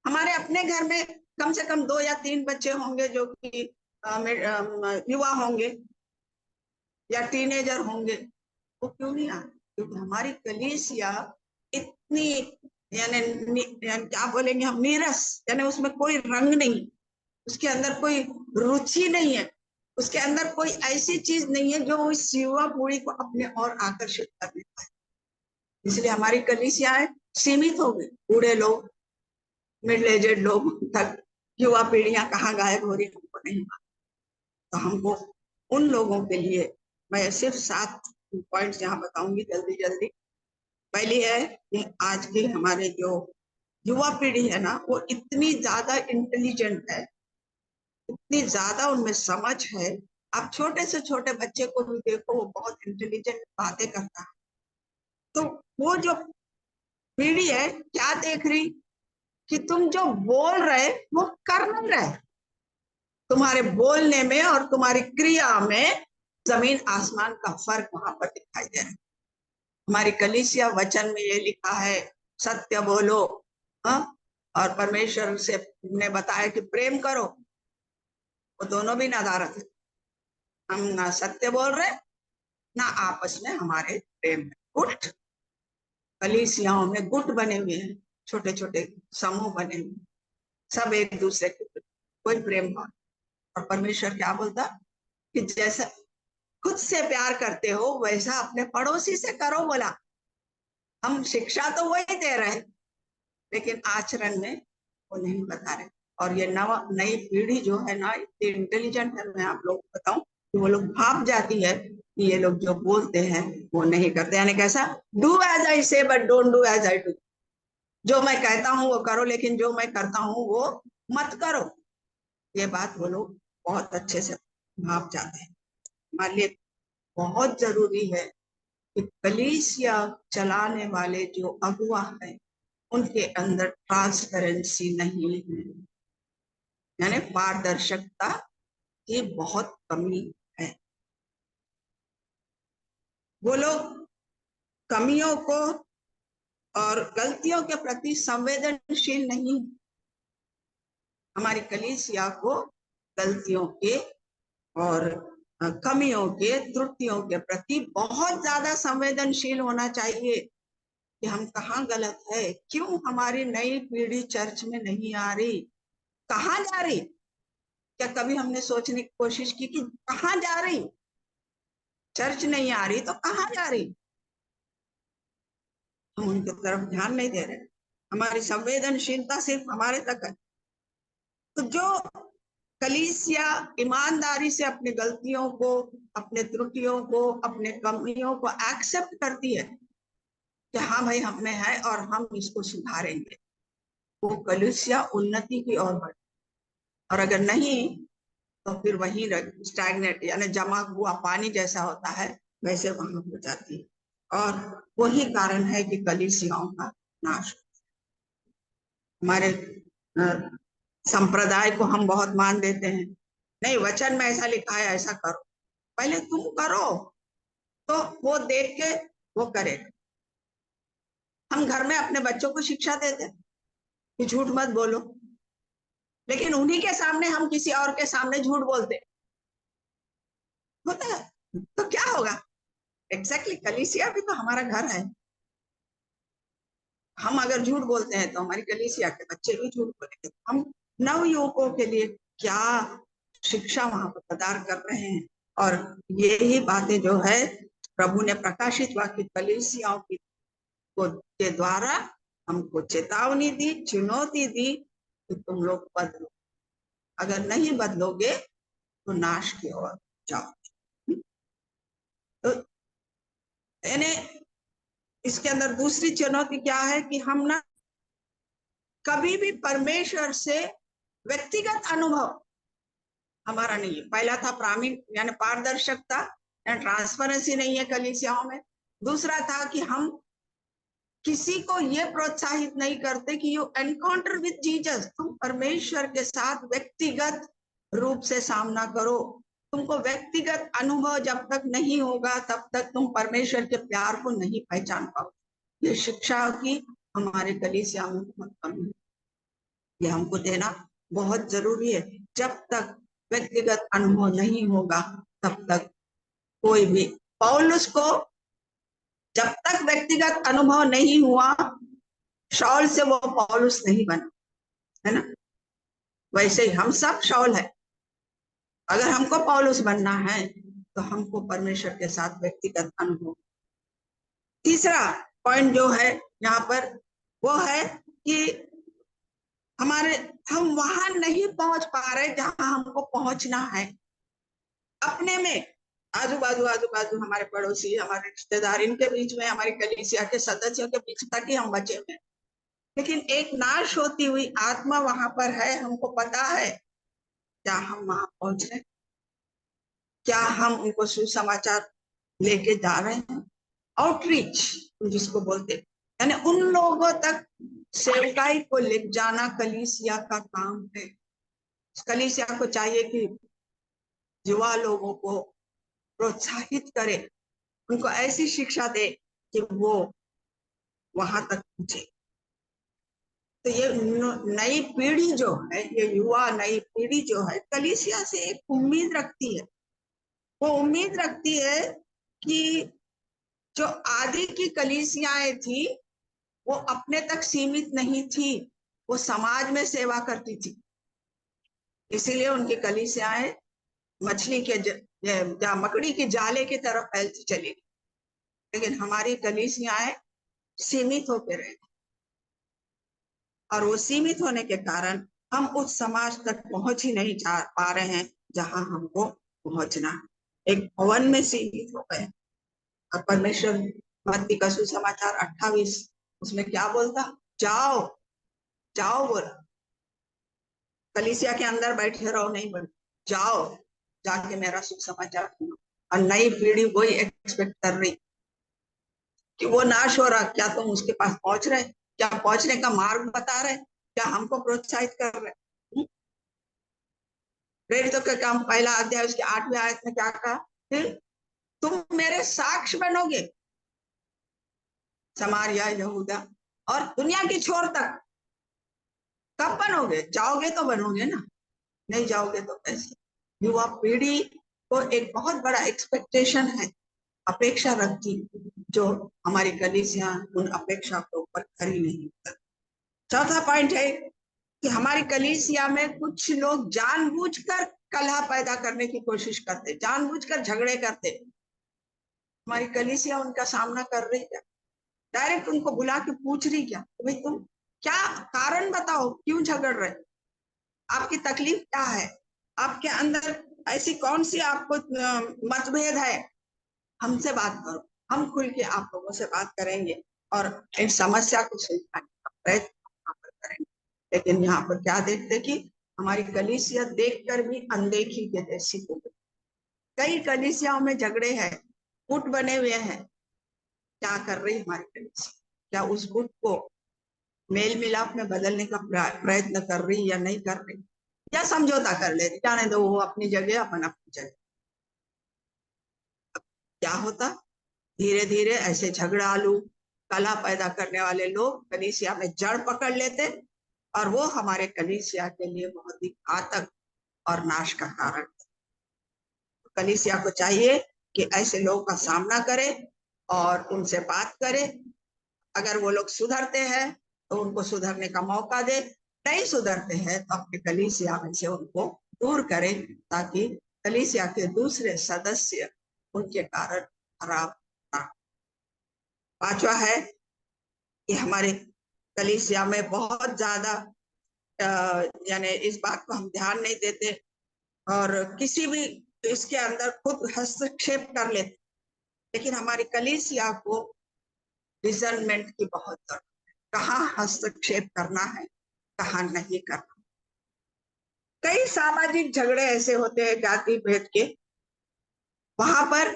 हमारे अपने घर में कम से कम 2 या 3 बच्चे होंगे जो कि युवा होंगे या टीनेजर होंगे। वो क्यों नहीं आए? क्योंकि हमारी कलीसिया इतनी यानी क्या बोलेंगे हम, नीरस, यानी उसमें कोई रंग नहीं, उसके अंदर कोई रुचि नहीं है, उसके अंदर कोई ऐसी चीज नहीं है जो इस युवा पीढ़ी को अपने और आकर्षित करने पाए। इसलिए हमारी कलीसियाएं सीमित हो गई, बूढ़े लोग, मिडिल एजेड लोग तक। युवा पीढ़ियां कहाँ गायब हो रही हमको नहीं मालूम। तो हमको उन लोगों के लिए मैं सिर्फ 7 पॉइंट्स यहाँ बताऊंगी जल्दी जल्दी। पहली है कि आज की हमारे जो युवा पीढ़ी है ना, वो इतनी ज्यादा इंटेलिजेंट है, इतनी ज्यादा उनमें समझ है। आप छोटे से छोटे बच्चे को भी देखो, वो बहुत इंटेलिजेंट बातें करता है। तो वो जो पीढ़ी है क्या देख रही कि तुम जो बोल रहे वो कर नहीं रहे, तुम्हारे बोलने में और तुम्हारी क्रिया में जमीन आसमान का फर्क वहां पर दिखाई दे रहा है। हमारी कलीसिया वचन में ये लिखा है सत्य बोलो, हाँ, और परमेश्वर से ने बताया कि प्रेम करो, वो दोनों भी नदारत है। हम ना सत्य बोल रहे ना आपस में हमारे प्रेम में। गुट, कलीसियाओं में गुट बने हुए हैं, छोटे छोटे समूह बने हुए, सब एक दूसरे के कोई प्रेम भाव। और परमेश्वर क्या बोलता कि जैसा खुद से प्यार करते हो वैसा अपने पड़ोसी से करो बोला। हम शिक्षा तो वही दे रहे हैं, लेकिन आचरण में वो नहीं बता रहे। और ये नई पीढ़ी जो है ना, इतनी इंटेलिजेंट है, मैं आप लोग को बताऊं कि वो लोग भाप जाती है कि ये लोग जो बोलते हैं वो नहीं करते। यानी कैसा, do as I say but don't do as I do. जो मैं कहता हूँ वो करो, लेकिन जो मैं करता हूँ वो मत करो। ये बात वो लोग बहुत अच्छे से भाप जाते हैं। मान लिए बहुत जरूरी है कि कलीसिया चलाने वाले जो अगुआ है उनके अंदर ट्रांसपेरेंसी नहीं है, यानी पारदर्शिता की बहुत कमी है। वो लोग कमियों को और गलतियों के प्रति संवेदनशील नहीं। हमारी कलीसिया को गलतियों के और कमियों के, त्रुटियों के प्रति बहुत ज्यादा संवेदनशील होना चाहिए कि हम कहाँ गलत है, क्यों हमारी नई पीढ़ी चर्च में नहीं आ रही, कहाँ जा रही। क्या कभी हमने सोचने की कोशिश की कि कहाँ जा रही? चर्च नहीं आ रही तो कहाँ जा रही? हम उनकी तरफ ध्यान नहीं दे रहे। हमारी संवेदनशीलता सिर्फ हमारे तक है। तो जो कलीसिया ईमानदारी से अपनी गलतियों को, अपने त्रुटियों को, अपने कमियों को एक्सेप्ट करती है कि हाँ भाई हम में है और हम इसको सुधारेंगे, वो कलीसिया उन्नति की ओर बढ़े। और अगर नहीं तो फिर वही स्टैग्नेट यानी जमा हुआ पानी जैसा होता है वैसे वहां हो जाती है। और वही कारण है कि कलीसियाओं का नाश। हमारे संप्रदाय को हम बहुत मान देते हैं, नहीं वचन में ऐसा लिखा है ऐसा करो, पहले तुम करो तो वो देख के वो करेगा। हम घर में अपने बच्चों को शिक्षा देते कि झूठ मत बोलो, लेकिन उन्हीं के सामने हम किसी और के सामने झूठ बोलते होता है तो क्या होगा? एग्जैक्टली कलीसिया भी तो हमारा घर है। हम अगर झूठ बोलते हैं तो हमारी कलीसिया के बच्चे भी झूठ बोलेंगे। हम नव युवकों के लिए क्या शिक्षा वहां पर प्रदान कर रहे हैं। और यही बातें जो है प्रभु ने प्रकाशित वाक्य कलीसियाओं की के द्वारा हमको चेतावनी दी, चुनौती दी कि तुम लोग बदलो, अगर नहीं बदलोगे तो नाश की ओर जाओ। तो यानी इसके अंदर दूसरी चुनौती क्या है कि हम ना कभी भी परमेश्वर से व्यक्तिगत अनुभव हमारा नहीं है। पहला था प्रामिक यानी पारदर्शिता, ट्रांसपेरेंसी नहीं है कलीसियाओं में। दूसरा था कि हम किसी को ये प्रोत्साहित नहीं करते कि यू एनकाउंटर विद जीसस, तुम परमेश्वर के साथ व्यक्तिगत रूप से सामना करो। तुमको व्यक्तिगत अनुभव जब तक नहीं होगा तब तक तुम परमेश्वर के प्यार को नहीं पहचान पाओगे। ये शिक्षा की हमारे कलीसिया में बहुत कमी है, ये हमको देना बहुत जरूरी है। जब तक व्यक्तिगत अनुभव नहीं होगा तब तक कोई भी, पौलुस को जब तक व्यक्तिगत अनुभव नहीं हुआ शाऊल से वो पौलुस नहीं बना, है ना? वैसे ही हम सब शाऊल है। अगर हमको पौलुस बनना है तो हमको परमेश्वर के साथ व्यक्तिगत अनुभव। तीसरा पॉइंट जो है यहाँ पर वो है कि हमारे हम वहां नहीं पहुंच पा रहे जहां हमको पहुंचना है। अपने में आजू बाजू हमारे पड़ोसी, हमारे रिश्तेदार, इनके बीच में, हमारी कलीसिया के सदस्यों के बीच तक ही हम बचे हुए। लेकिन एक नाश होती हुई आत्मा वहां पर है, हमको पता है। क्या हम वहां पहुंच रहे? क्या हम उनको सुसमाचार लेके जा रहे हैं? आउटरीच जिसको बोलते, यानी उन लोगों तक सेवकाई को ले जाना कलीसिया का काम है। कलीसिया को चाहिए कि युवा लोगों को प्रोत्साहित करे, उनको ऐसी शिक्षा दे कि वो वहां तक पहुंचे। तो ये नई पीढ़ी जो है, ये युवा नई पीढ़ी जो है कलीसिया से एक उम्मीद रखती है। वो उम्मीद रखती है कि जो आदि की कलीसियाएं थी वो अपने तक सीमित नहीं थी, वो समाज में सेवा करती थी। इसीलिए उनकी कलीसियाएं मछली के या मकड़ी के जाले की तरफ फैलती चली गई। लेकिन हमारी कलीसियाएं सीमित होकर रहे, और वो सीमित होने के कारण हम उस समाज तक पहुंच ही नहीं पा रहे हैं जहां हमको पहुंचना है। एक भवन में सीमित हो गए। और परमेश्वर मत्ती का सुसमाचार 28 उसमें क्या बोलता? जाओ जाओ बोला, कलीसिया के अंदर बैठे रहो नहीं बोल, जाओ जाके मेरा सुसमाचार सुनो। और नई पीढ़ी वही एक्सपेक्ट कर रही कि वो नाश हो रहा, क्या तुम उसके पास पहुंच रहे, क्या पहुंचने का मार्ग बता रहे, क्या हमको प्रोत्साहित कर रहे। प्रेरितों का काम पहला अध्याय उसके 8वीं आयत में क्या कहा, तुम मेरे साक्ष्य बनोगे समारिया, यहूदा और दुनिया की छोर तक। कब बनोगे? जाओगे तो बनोगे ना, नहीं जाओगे तो कैसे। युवा पीढ़ी को एक बहुत बड़ा एक्सपेक्टेशन है, अपेक्षा रखती, जो हमारी कलीसिया उन अपेक्षा को ऊपर खरी नहीं उतर। चौथा पॉइंट है कि हमारी कलीसिया में कुछ लोग जानबूझकर कलह पैदा करने की कोशिश करते, जानबूझकर झगड़े करते। हमारी कलीसिया उनका सामना कर रही है, डायरेक्ट उनको बुला के पूछ रही क्या, भाई तुम क्या कारण बताओ, क्यों झगड़ रहे, आपकी तकलीफ क्या है, आपके अंदर ऐसी कौन सी आपको मतभेद है, हमसे बात करो, हम खुल के आप लोगों से बात करेंगे और इस समस्या को सुलझाने का प्रयत्न करेंगे। लेकिन यहाँ पर क्या देखते कि हमारी कलीसिया देखकर भी अनदेखी के जैसी हो गई। कई कलीसियाओं में झगड़े हैं, गुट बने हुए हैं। क्या कर रही हमारी कलीसिया? क्या उस गुट को मेल मिलाप में बदलने का प्रयत्न कर रही या नहीं कर रही, या समझौता कर ले रही, जाने दो, वो अपनी जगह, अपन अपनी जगह। क्या होता, धीरे धीरे ऐसे झगड़ालू कलह पैदा करने वाले लोग कलीसिया में जड़ पकड़ लेते और वो हमारे कलीसिया के लिए बहुत ही घातक और नाश का कारण। कलीसिया को चाहिए कि ऐसे लोगों का सामना करे और उनसे बात करे। अगर वो लोग सुधरते हैं तो उनको सुधरने का मौका दे, नहीं सुधरते हैं तो अपने कलीसिया में से उनको दूर करें, ताकि कलीसिया के दूसरे सदस्य उनके कारण खराब ना। पांचवा है कि हमारे कलीसिया में बहुत ज्यादा यानी इस बात को हम ध्यान नहीं देते और किसी भी इसके अंदर खुद हस्तक्षेप कर लेते। लेकिन हमारी कलीसिया को डिसर्नमेंट की बहुत जरूरत है, कहाँ हस्तक्षेप करना है, कहाँ नहीं करना। कई सामाजिक झगड़े ऐसे होते हैं जाति भेद के, वहां पर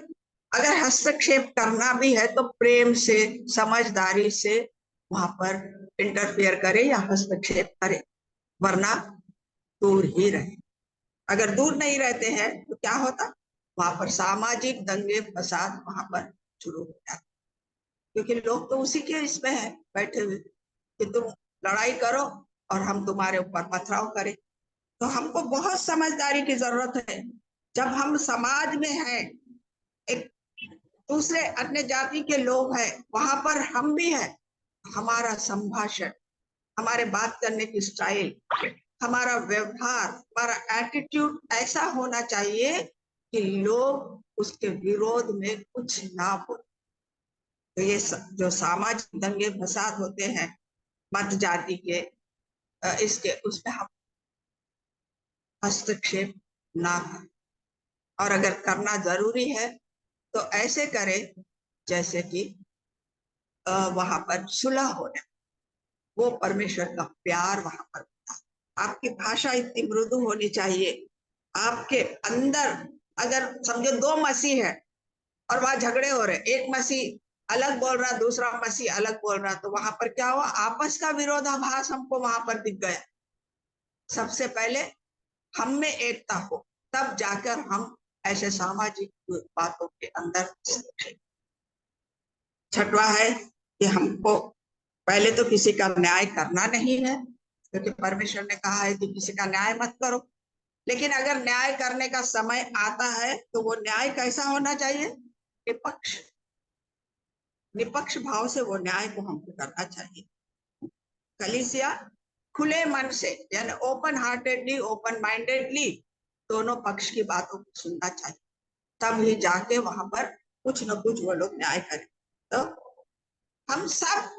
अगर हस्तक्षेप करना भी है तो प्रेम से, समझदारी से वहां पर इंटरफेयर करे या हस्तक्षेप करे, वरना दूर ही रहे। अगर दूर नहीं रहते हैं तो क्या होता, वहां पर सामाजिक दंगे फसाद वहां पर शुरू हो जाते, क्योंकि लोग तो उसी के इसमें है बैठे हुए कि तुम लड़ाई करो और हम तुम्हारे ऊपर पथराव करें। तो हमको बहुत समझदारी की जरूरत है। जब हम समाज में हैं, एक दूसरे अन्य जाति के लोग हैं, वहां पर हम भी हैं, हमारा संभाषण, हमारे बात करने की स्टाइल, हमारा व्यवहार, हमारा एटीट्यूड ऐसा होना चाहिए कि लोग उसके विरोध में कुछ ना बोले। तो ये जो सामाजिक दंगे फसाद होते हैं मत जाति के, इसके उसमें हम हस्तक्षेप ना करें, और अगर करना जरूरी है तो ऐसे करें जैसे कि वहां पर सुलह होने, वो परमेश्वर का प्यार वहां पर। आपकी भाषा इतनी मृदु होनी चाहिए, आपके अंदर अगर समझो दो मसीह है और वहां झगड़े हो रहे, एक मसीह अलग बोल रहा, दूसरा मसीह अलग बोल रहा, तो वहां पर क्या हुआ, आपस का विरोधाभास हमको वहां पर दिख गया। सबसे पहले हम में एकता हो, तब जाकर हम ऐसे सामाजिक बातों के अंदर। छठवा है कि हमको पहले तो किसी का न्याय करना नहीं है, क्योंकि परमेश्वर ने कहा है कि किसी का न्याय मत करो। लेकिन अगर न्याय करने का समय आता है तो वो न्याय कैसा होना चाहिए, निपक्ष, निपक्ष भाव से वो न्याय को हमको करना चाहिए। कलीसिया खुले मन से यानी ओपन हार्टेडली, ओपन माइंडेडली दोनों पक्ष की बातों को सुनना चाहिए, तब ही जाके वहां पर कुछ न कुछ वो लोग न्याय करें। तो हम सब,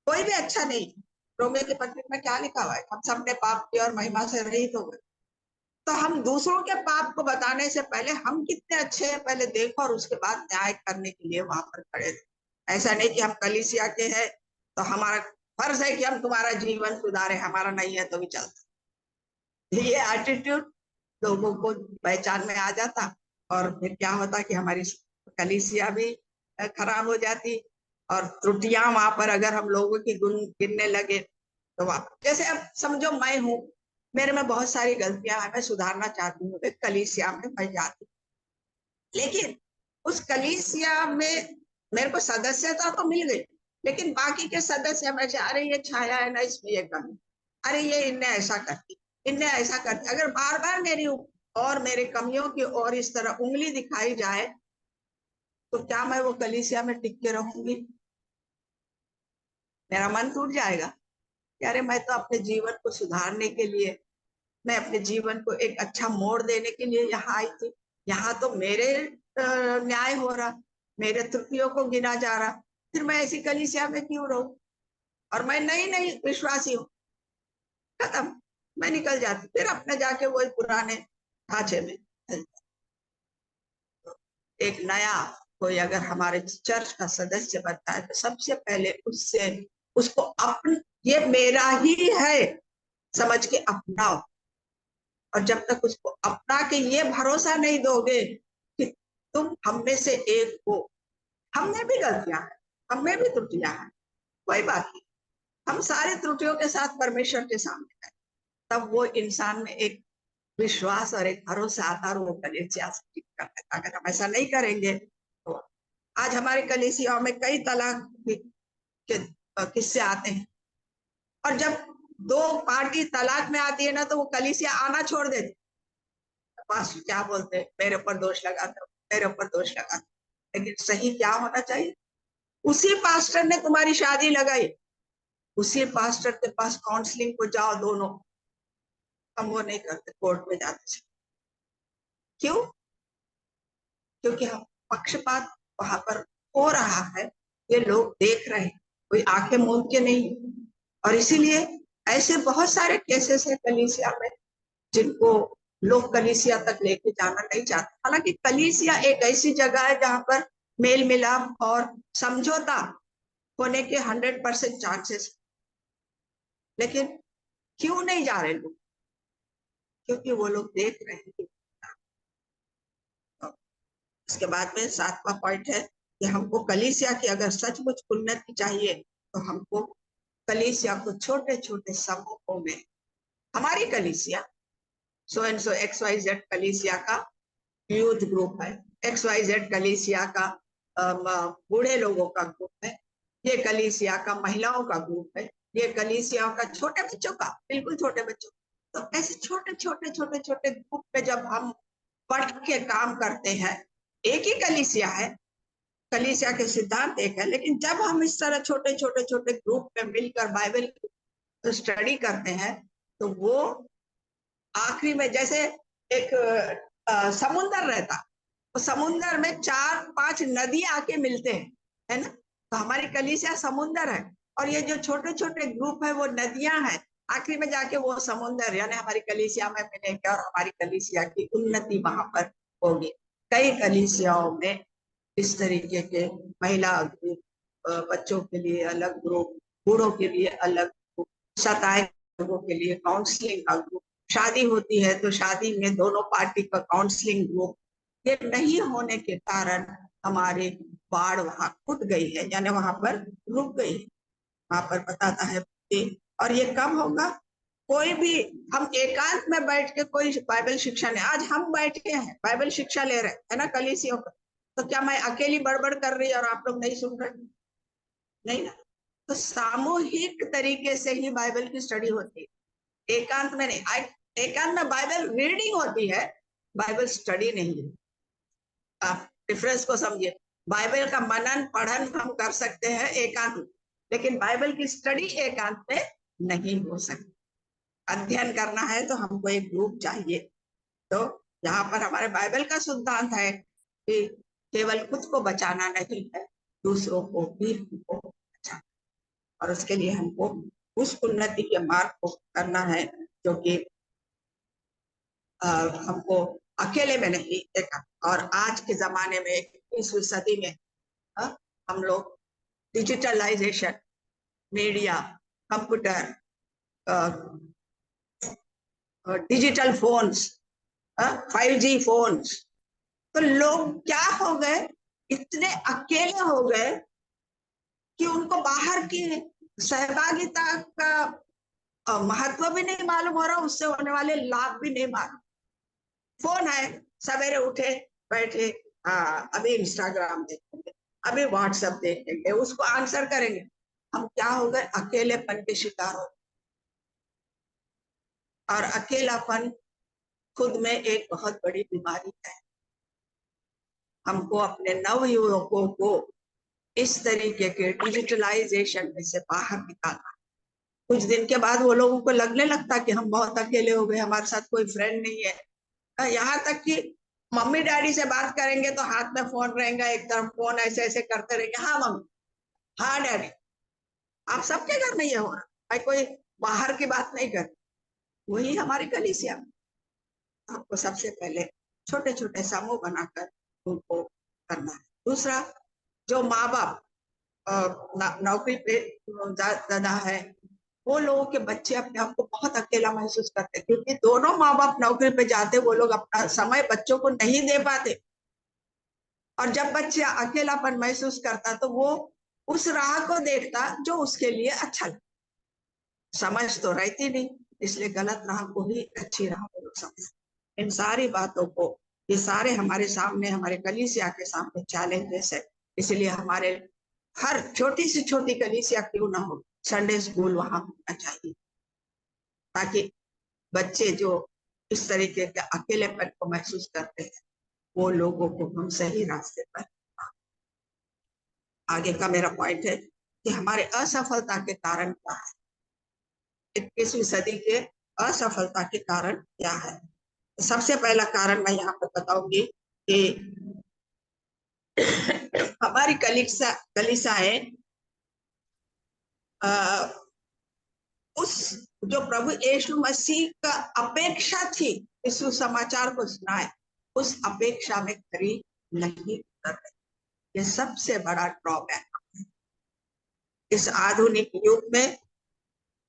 कोई भी अच्छा नहीं, रोमियो के पत्र में क्या लिखा हुआ है, हम सब ने पाप किया और महिमा से रहित हो गए। तो हम दूसरों के पाप को बताने से पहले हम कितने अच्छे हैं पहले देखो, और उसके बाद न्याय करने के लिए वहां पर खड़े रहे। ऐसा नहीं कि हम कलीसिया के हैं तो हमारा फर्ज है कि हम तुम्हारा जीवन सुधारे, हमारा नहीं है तो भी चलता। ये एटीट्यूड लोगों को पहचान में आ जाता और फिर क्या होता कि हमारी कलीसिया भी खराब हो जाती, और त्रुटियां वहां पर अगर हम लोगों की गिनने लगे तो जैसे अब समझो मैं हूँ, मेरे में बहुत सारी गलतियां हैं, मैं सुधारना चाहती हूँ, एक कलीसिया में मैं जाती, लेकिन उस कलीसिया में मेरे को सदस्यता तो मिल गई, लेकिन बाकी के सदस्य में से अरे ये छाया है ना, इसमें ये कमी, अरे ये इनने ऐसा करती, इनने ऐसा करती, अगर बार बार मेरी और मेरे कमियों की और इस तरह उंगली दिखाई जाए तो क्या मैं वो कलीसिया में टिक के रहूंगी? मेरा मन टूट जाएगा कि अरे मैं तो अपने जीवन को सुधारने के लिए, मैं अपने जीवन को एक अच्छा मोड़ देने के लिए यहाँ आई थी, यहाँ तो मेरे न्याय हो रहा, मेरे त्रुटियों को गिना जा रहा, फिर मैं ऐसी कलीसिया में क्यों रहूं? और मैं नई नई विश्वासी हूँ, खत्म, मैं निकल जाती, फिर अपने जाके वही पुराने ढांचे में। एक नया कोई अगर हमारे चर्च का सदस्य बनता है तो सबसे पहले उससे उसको अपन ये मेरा ही है समझ के अपनाओ, और जब तक उसको अपना के ये भरोसा नहीं दोगे कि तुम हम में से एक हो, हमने भी गलतियां हैं, हम में भी त्रुटियां हैं, कोई बात नहीं, हम सारे त्रुटियों के साथ परमेश्वर के सामने हैं, तब वो इंसान में एक विश्वास और एक भरोसा आता और वो कलीसिया से करता है। अगर हम ऐसा नहीं करेंगे तो आज हमारी कलीसियाओं में कई तलाक के किस्से आते हैं, और जब दो पार्टी तलाक में आती है ना तो वो कलीसिया आना छोड़ देती, बस क्या बोलते हैं, मेरे ऊपर दोष लगाते हो, मेरे ऊपर दोष लगाते। लेकिन सही क्या होना चाहिए? उसी पास्टर ने तुम्हारी शादी लगाई, उसी पास्टर के पास काउंसलिंग को जाओ दोनों, हम वो नहीं करते, कोर्ट में जाते। क्यों? क्योंकि हम पक्षपात वहां पर हो रहा है, ये लोग देख रहे हैं, कोई आंखें मूंद के नहीं, और इसीलिए ऐसे बहुत सारे केसेस है कलीसिया में जिनको लोग कलीसिया तक लेके जाना नहीं चाहते। हालांकि कलीसिया एक ऐसी जगह है जहां पर मेल मिलाप और समझौता होने के 100% चांसेस, लेकिन क्यों नहीं जा रहे लोग? क्योंकि वो लोग देख रहे हैं। इसके बाद में 7वां पॉइंट है कि हमको कलीसिया की अगर सचमुच उन्नति चाहिए तो हमको कलीसिया को छोटे छोटे समूहों में, हमारी कलीसिया सो एंड सो XYZ कलीसिया का यूथ ग्रुप है, XYZ कलीसिया का बूढ़े लोगों का ग्रुप है, ये कलीसिया का महिलाओं का ग्रुप है, ये कलीसिया का छोटे बच्चों का, बिल्कुल छोटे बच्चों, तो ऐसे छोटे छोटे छोटे छोटे ग्रुप में जब हम बढ़ के काम करते हैं, एक ही कलीसिया है, कलीसिया के सिद्धांत एक है, लेकिन जब हम इस तरह छोटे छोटे छोटे ग्रुप में मिलकर बाइबल स्टडी करते हैं तो वो आखिरी में जैसे एक समुंदर रहता, तो समुंदर में 4-5 नदी आके मिलते हैं, है ना, तो हमारी कलीसिया समुंदर है, और ये जो छोटे छोटे ग्रुप है वो नदियां हैं, आखिरी में जाके वो समुंदर यानी हमारी कलीसिया में मिलेंगे और हमारी कलीसिया की उन्नति वहां पर होगी। कई कलीसियाओं में इस तरीके के महिला ग्रुप, बच्चों के लिए अलग ग्रुप, बूढ़ों के लिए अलग ग्रुप, सताए लोगों के लिए काउंसलिंग का ग्रुप, शादी होती है तो शादी में दोनों पार्टी का काउंसलिंग ग्रुप, ये नहीं होने के कारण हमारी बाढ़ वहां फूट गई है, यानी वहां पर रुक गई है, वहां पर बताता है। और ये कब होगा? कोई भी हम एकांत में बैठ के कोई बाइबल शिक्षा नहीं, आज हम बैठे हैं बाइबल शिक्षा ले रहे हैं ना कलीसियों का, तो क्या मैं अकेली बड़बड़ कर रही और आप लोग नहीं सुन रहे? नहीं ना, तो सामूहिक तरीके से ही बाइबल की स्टडी होती है, एकांत में नहीं। एकांत में बाइबल रीडिंग होती है, बाइबल स्टडी नहीं है। आप डिफरेंस को समझिए, बाइबल का मनन पढ़न हम कर सकते हैं एकांत में, लेकिन बाइबल की स्टडी एकांत में नहीं हो सकती। अध्ययन करना है तो हमको एक ग्रुप चाहिए, तो यहाँ पर हमारे बाइबल का सिद्धांत है कि केवल खुद को बचाना नहीं है, दूसरों को भी हमको बचाना, और उसके लिए हमको उस उन्नति के मार्ग को करना है जो कि हमको अकेले में नहीं देखा। और आज के जमाने में 21वीं सदी में हम लोग digitalization, media, computer, digital phones, 5G phones, तो लोग क्या हो गए, इतने अकेले हो गए कि उनको बाहर की सहभागिता का महत्व भी नहीं मालूम हो रहा, उससे होने वाले लाभ भी नहीं मालूम। फोन है, सवेरे उठे बैठे, अभी इंस्टाग्राम देखेंगे, अभी व्हाट्सएप देखेंगे, उसको आंसर करेंगे। हम क्या हो गए, अकेलेपन के शिकार हो। और अकेलापन खुद में एक बहुत बड़ी बीमारी है। हमको अपने नव युवकों को इस तरीके के डिजिटलाइजेशन में से बाहर निकालना। कुछ दिन के बाद वो लोगों को लगने लगता कि हम बहुत अकेले हो गए, हमारे साथ कोई फ्रेंड नहीं है। यहाँ तक कि मम्मी डैडी से बात करेंगे तो हाथ में फोन रहेगा, एक तरफ फोन ऐसे ऐसे करते रहेंगे, हाँ मम्मी, हाँ डैडी। आप सबके घर में ये हो रहा, भाई कोई बाहर की बात नहीं कर। वही हमारी कलीसिया। आपको सबसे पहले छोटे छोटे समूह बनाकर उनको करना है। दूसरा, जो माँ बाप नौकरी पे ज्यादा है, वो लोगों के बच्चे अपने आप को बहुत अकेला महसूस करते हैं, क्योंकि दोनों माँ बाप नौकरी पे जाते, वो लोग अपना समय बच्चों को नहीं दे पाते। और जब बच्चा अकेलापन महसूस करता तो वो उस राह को देखता जो उसके लिए अच्छा लगता। समझ तो रहती नहीं, इसलिए गलत राह को ही अच्छी राह को लोग समझते। इन सारी बातों को, ये सारे हमारे सामने, हमारे कलीसिया के सामने चैलेंजेस है। इसलिए हमारे हर छोटी से छोटी कलीसिया क्यों ना हो, संडे स्कूल वहां होना चाहिए, ताकि बच्चे जो इस तरीके के अकेलेपन को महसूस करते हैं, वो लोगों को हम सही रास्ते पर। आगे का मेरा पॉइंट है कि हमारे असफलता के कारण क्या है। 21वीं सदी के असफलता के कारण क्या है। सबसे पहला कारण मैं यहाँ पर बताऊंगी कि हमारी कलीसियाएं उस जो प्रभु यीशु मसीह का अपेक्षा थी इस समाचार को सुनाए, उस अपेक्षा में खरी नहीं कर रहे। ये सबसे बड़ा ड्रॉबैक। इस आधुनिक युग में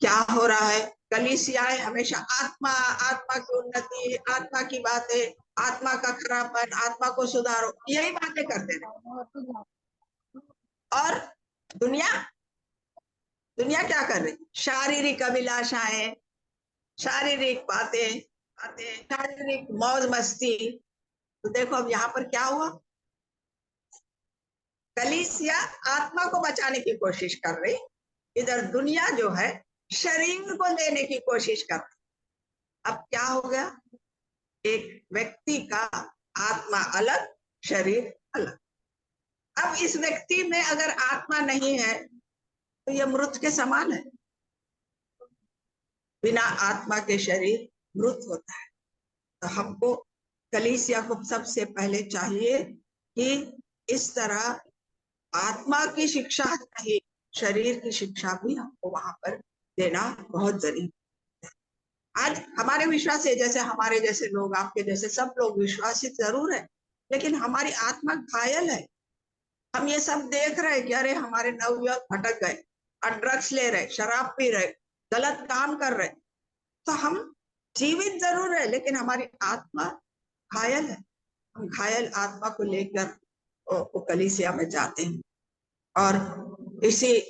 क्या हो रहा है, कलीसियाएं हमेशा आत्मा, आत्मा की उन्नति, आत्मा की बातें, आत्मा का खराबपन, आत्मा को सुधारो, यही बातें करते रहे। और दुनिया दुनिया क्या कर रही, शारीरिक अभिलाषाएं, शारीरिक बातें, शारीरिक मौज मस्ती। तो देखो अब यहाँ पर क्या हुआ, कलीसिया आत्मा को बचाने की कोशिश कर रही, इधर दुनिया जो है शरीर को लेने की कोशिश कर रही। अब क्या हो गया, एक व्यक्ति का आत्मा अलग, शरीर अलग। अब इस व्यक्ति में अगर आत्मा नहीं है तो यह मृत के समान है। बिना आत्मा के शरीर मृत होता है। तो हमको कलीसिया को सबसे पहले चाहिए कि इस तरह आत्मा की शिक्षा नहीं, शरीर की शिक्षा भी हमको वहां पर देना बहुत जरूरी है। आज हमारे विश्वास है, जैसे हमारे जैसे लोग, आपके जैसे सब लोग विश्वासी जरूर है, लेकिन हमारी आत्मा घायल है। हम ये सब देख रहे हैं कि अरे हमारे नवयुवक भटक गए और ड्रग्स ले रहे, शराब पी रहे, गलत काम कर रहे। तो हम जीवित जरूर है, लेकिन हमारी आत्मा घायल है। हम घायल आत्मा को लेकर कलीसिया में जाते हैं। और इसी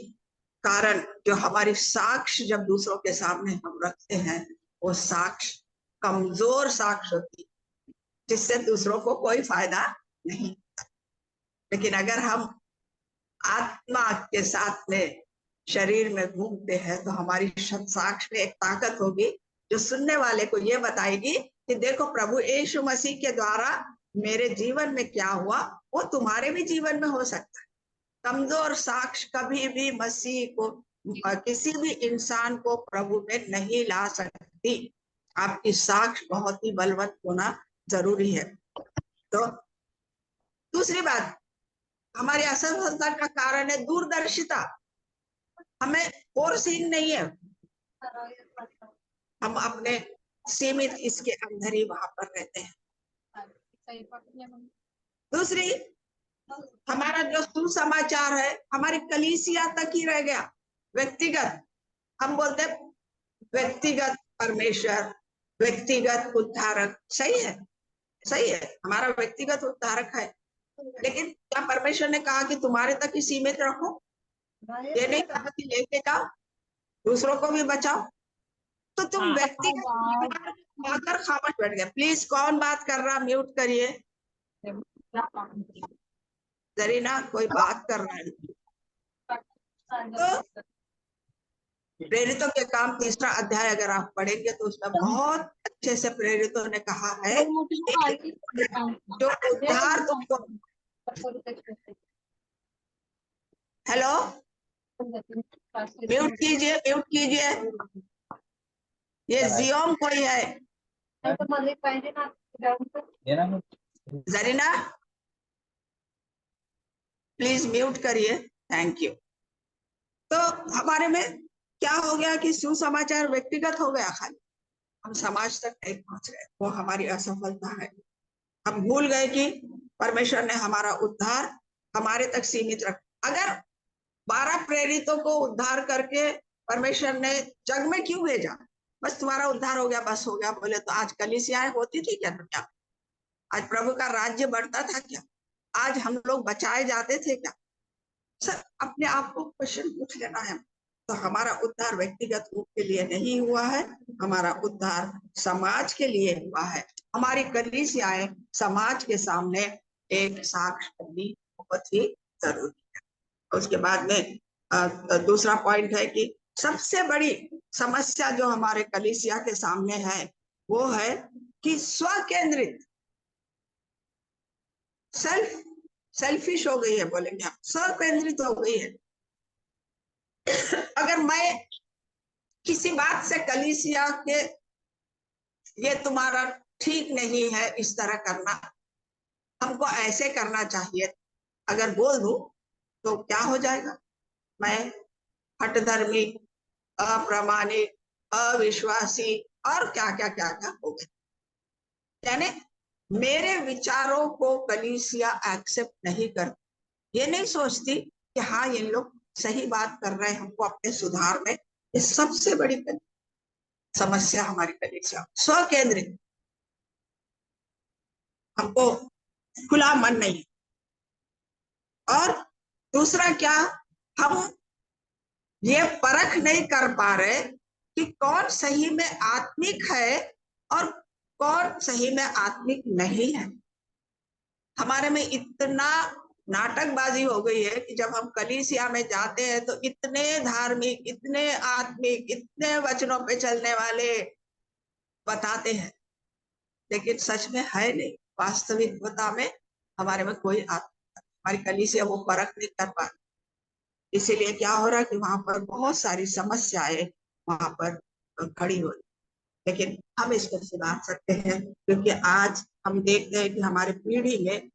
कारण जो हमारी साक्ष्य जब दूसरों के सामने हम रखते हैं, वो साक्ष्य कमजोर साक्ष्य होती, जिससे दूसरों को कोई फायदा नहीं। लेकिन अगर हम आत्मा के साथ में शरीर में घूमते हैं तो हमारी साक्ष्य में एक ताकत होगी जो सुनने वाले को ये बताएगी कि देखो प्रभु यीशु मसीह के द्वारा मेरे जीवन में क्या हुआ, वो तुम्हारे भी जीवन में हो सकता है। कमजोर साक्ष्य कभी भी मसीह को, किसी भी इंसान को प्रभु में नहीं ला सकती। आपकी साक्ष्य बहुत ही बलवंत होना जरूरी है। तो दूसरी बात, हमारी असफलता का कारण है दूरदर्शिता। हमें फोर्सिंग नहीं है, हम अपने सीमित इसके अंदर ही वहां पर रहते हैं। दूसरी, हमारा जो सुसमाचार है हमारी कलीसिया तक ही रह गया, व्यक्तिगत। हम बोलते व्यक्तिगत परमेश्वर, व्यक्तिगत उद्धारक, सही है, सही है, हमारा व्यक्तिगत उद्धारक है, लेकिन क्या परमेश्वर ने कहा कि तुम्हारे तक ही सीमित रखो? ये नहीं कहा कि लेके जाओ, दूसरों को भी बचाओ। तो तुम व्यक्तिगत आकर खामोश बैठ गए। प्लीज, कौन बात कर रहा, म्यूट करिए। जरीना, कोई बात कर रहा है। तो प्रेरितों के काम 3रा अध्याय अगर आप पढ़ेंगे तो उसमें बहुत अच्छे से प्रेरितों ने कहा है जो उद्धार तुमको। हेलो, म्यूट कीजिए, म्यूट कीजिए। ये जियोम कोई है? जरीना, प्लीज म्यूट करिए, थैंक यू। तो हमारे में क्या हो गया कि सुसमाचार व्यक्तिगत हो गया, खाली हम समाज तक नहीं पहुंच रहे, वो हमारी असफलता है। हम भूल गए कि परमेश्वर ने हमारा उद्धार हमारे तक सीमित रखा। अगर 12 प्रेरितों को उद्धार करके परमेश्वर ने जग में क्यों भेजा? बस तुम्हारा उद्धार हो गया, बस हो गया बोले तो आज कलीसियाएं होती थी क्या दुनिया? आज प्रभु का राज्य बढ़ता था क्या? आज हम लोग बचाए जाते थे क्या? सर, अपने आप को क्वेश्चन पूछ लेना है। तो हमारा उद्धार व्यक्तिगत रूप के लिए नहीं हुआ है, हमारा उद्धार समाज के लिए हुआ है। हमारी कलीसियाएं समाज के सामने एक साक्ष्य बननी बहुत ही जरूरी है। उसके बाद में दूसरा पॉइंट है कि सबसे बड़ी समस्या जो हमारे कलीसिया के सामने है वो है कि स्वकेंद्रित, सेल्फिश हो गई है, बोलेंगे आप, स्वकेंद्रित हो गई है। अगर मैं किसी बात से कलीसिया के ये तुम्हारा ठीक नहीं है, इस तरह करना, हमको ऐसे करना चाहिए, अगर बोल दूं तो क्या हो जाएगा? मैं हठधर्मी, अप्रामाणिक, अविश्वासी और क्या क्या क्या क्या हो गए। यानी मेरे विचारों को कलीसिया एक्सेप्ट नहीं करती, ये नहीं सोचती कि हाँ ये लोग सही बात कर रहे हैं, हमको अपने सुधार में। ये सबसे बड़ी समस्या हमारी कलीसिया, स्वकेंद्रित, हमको खुला मन नहीं। और दूसरा क्या, हम ये परख नहीं कर पा रहे कि कौन सही में आत्मिक है और कौन सही में आत्मिक नहीं है। हमारे में इतना नाटकबाजी हो गई है कि जब हम कलीसिया में जाते हैं तो इतने धार्मिक, इतने आत्मिक, इतने वचनों पे चलने वाले बताते हैं, लेकिन सच में है नहीं। वास्तविकता में हमारे में कोई हमारी कलीसिया वो परख नहीं कर पा। इसीलिए क्या हो रहा है कि वहां पर बहुत सारी समस्याएं वहां पर खड़ी हो रही, लेकिन हम इसको सुधार सकते हैं, क्योंकि आज हम देखते हैं कि हमारे पीढ़ी में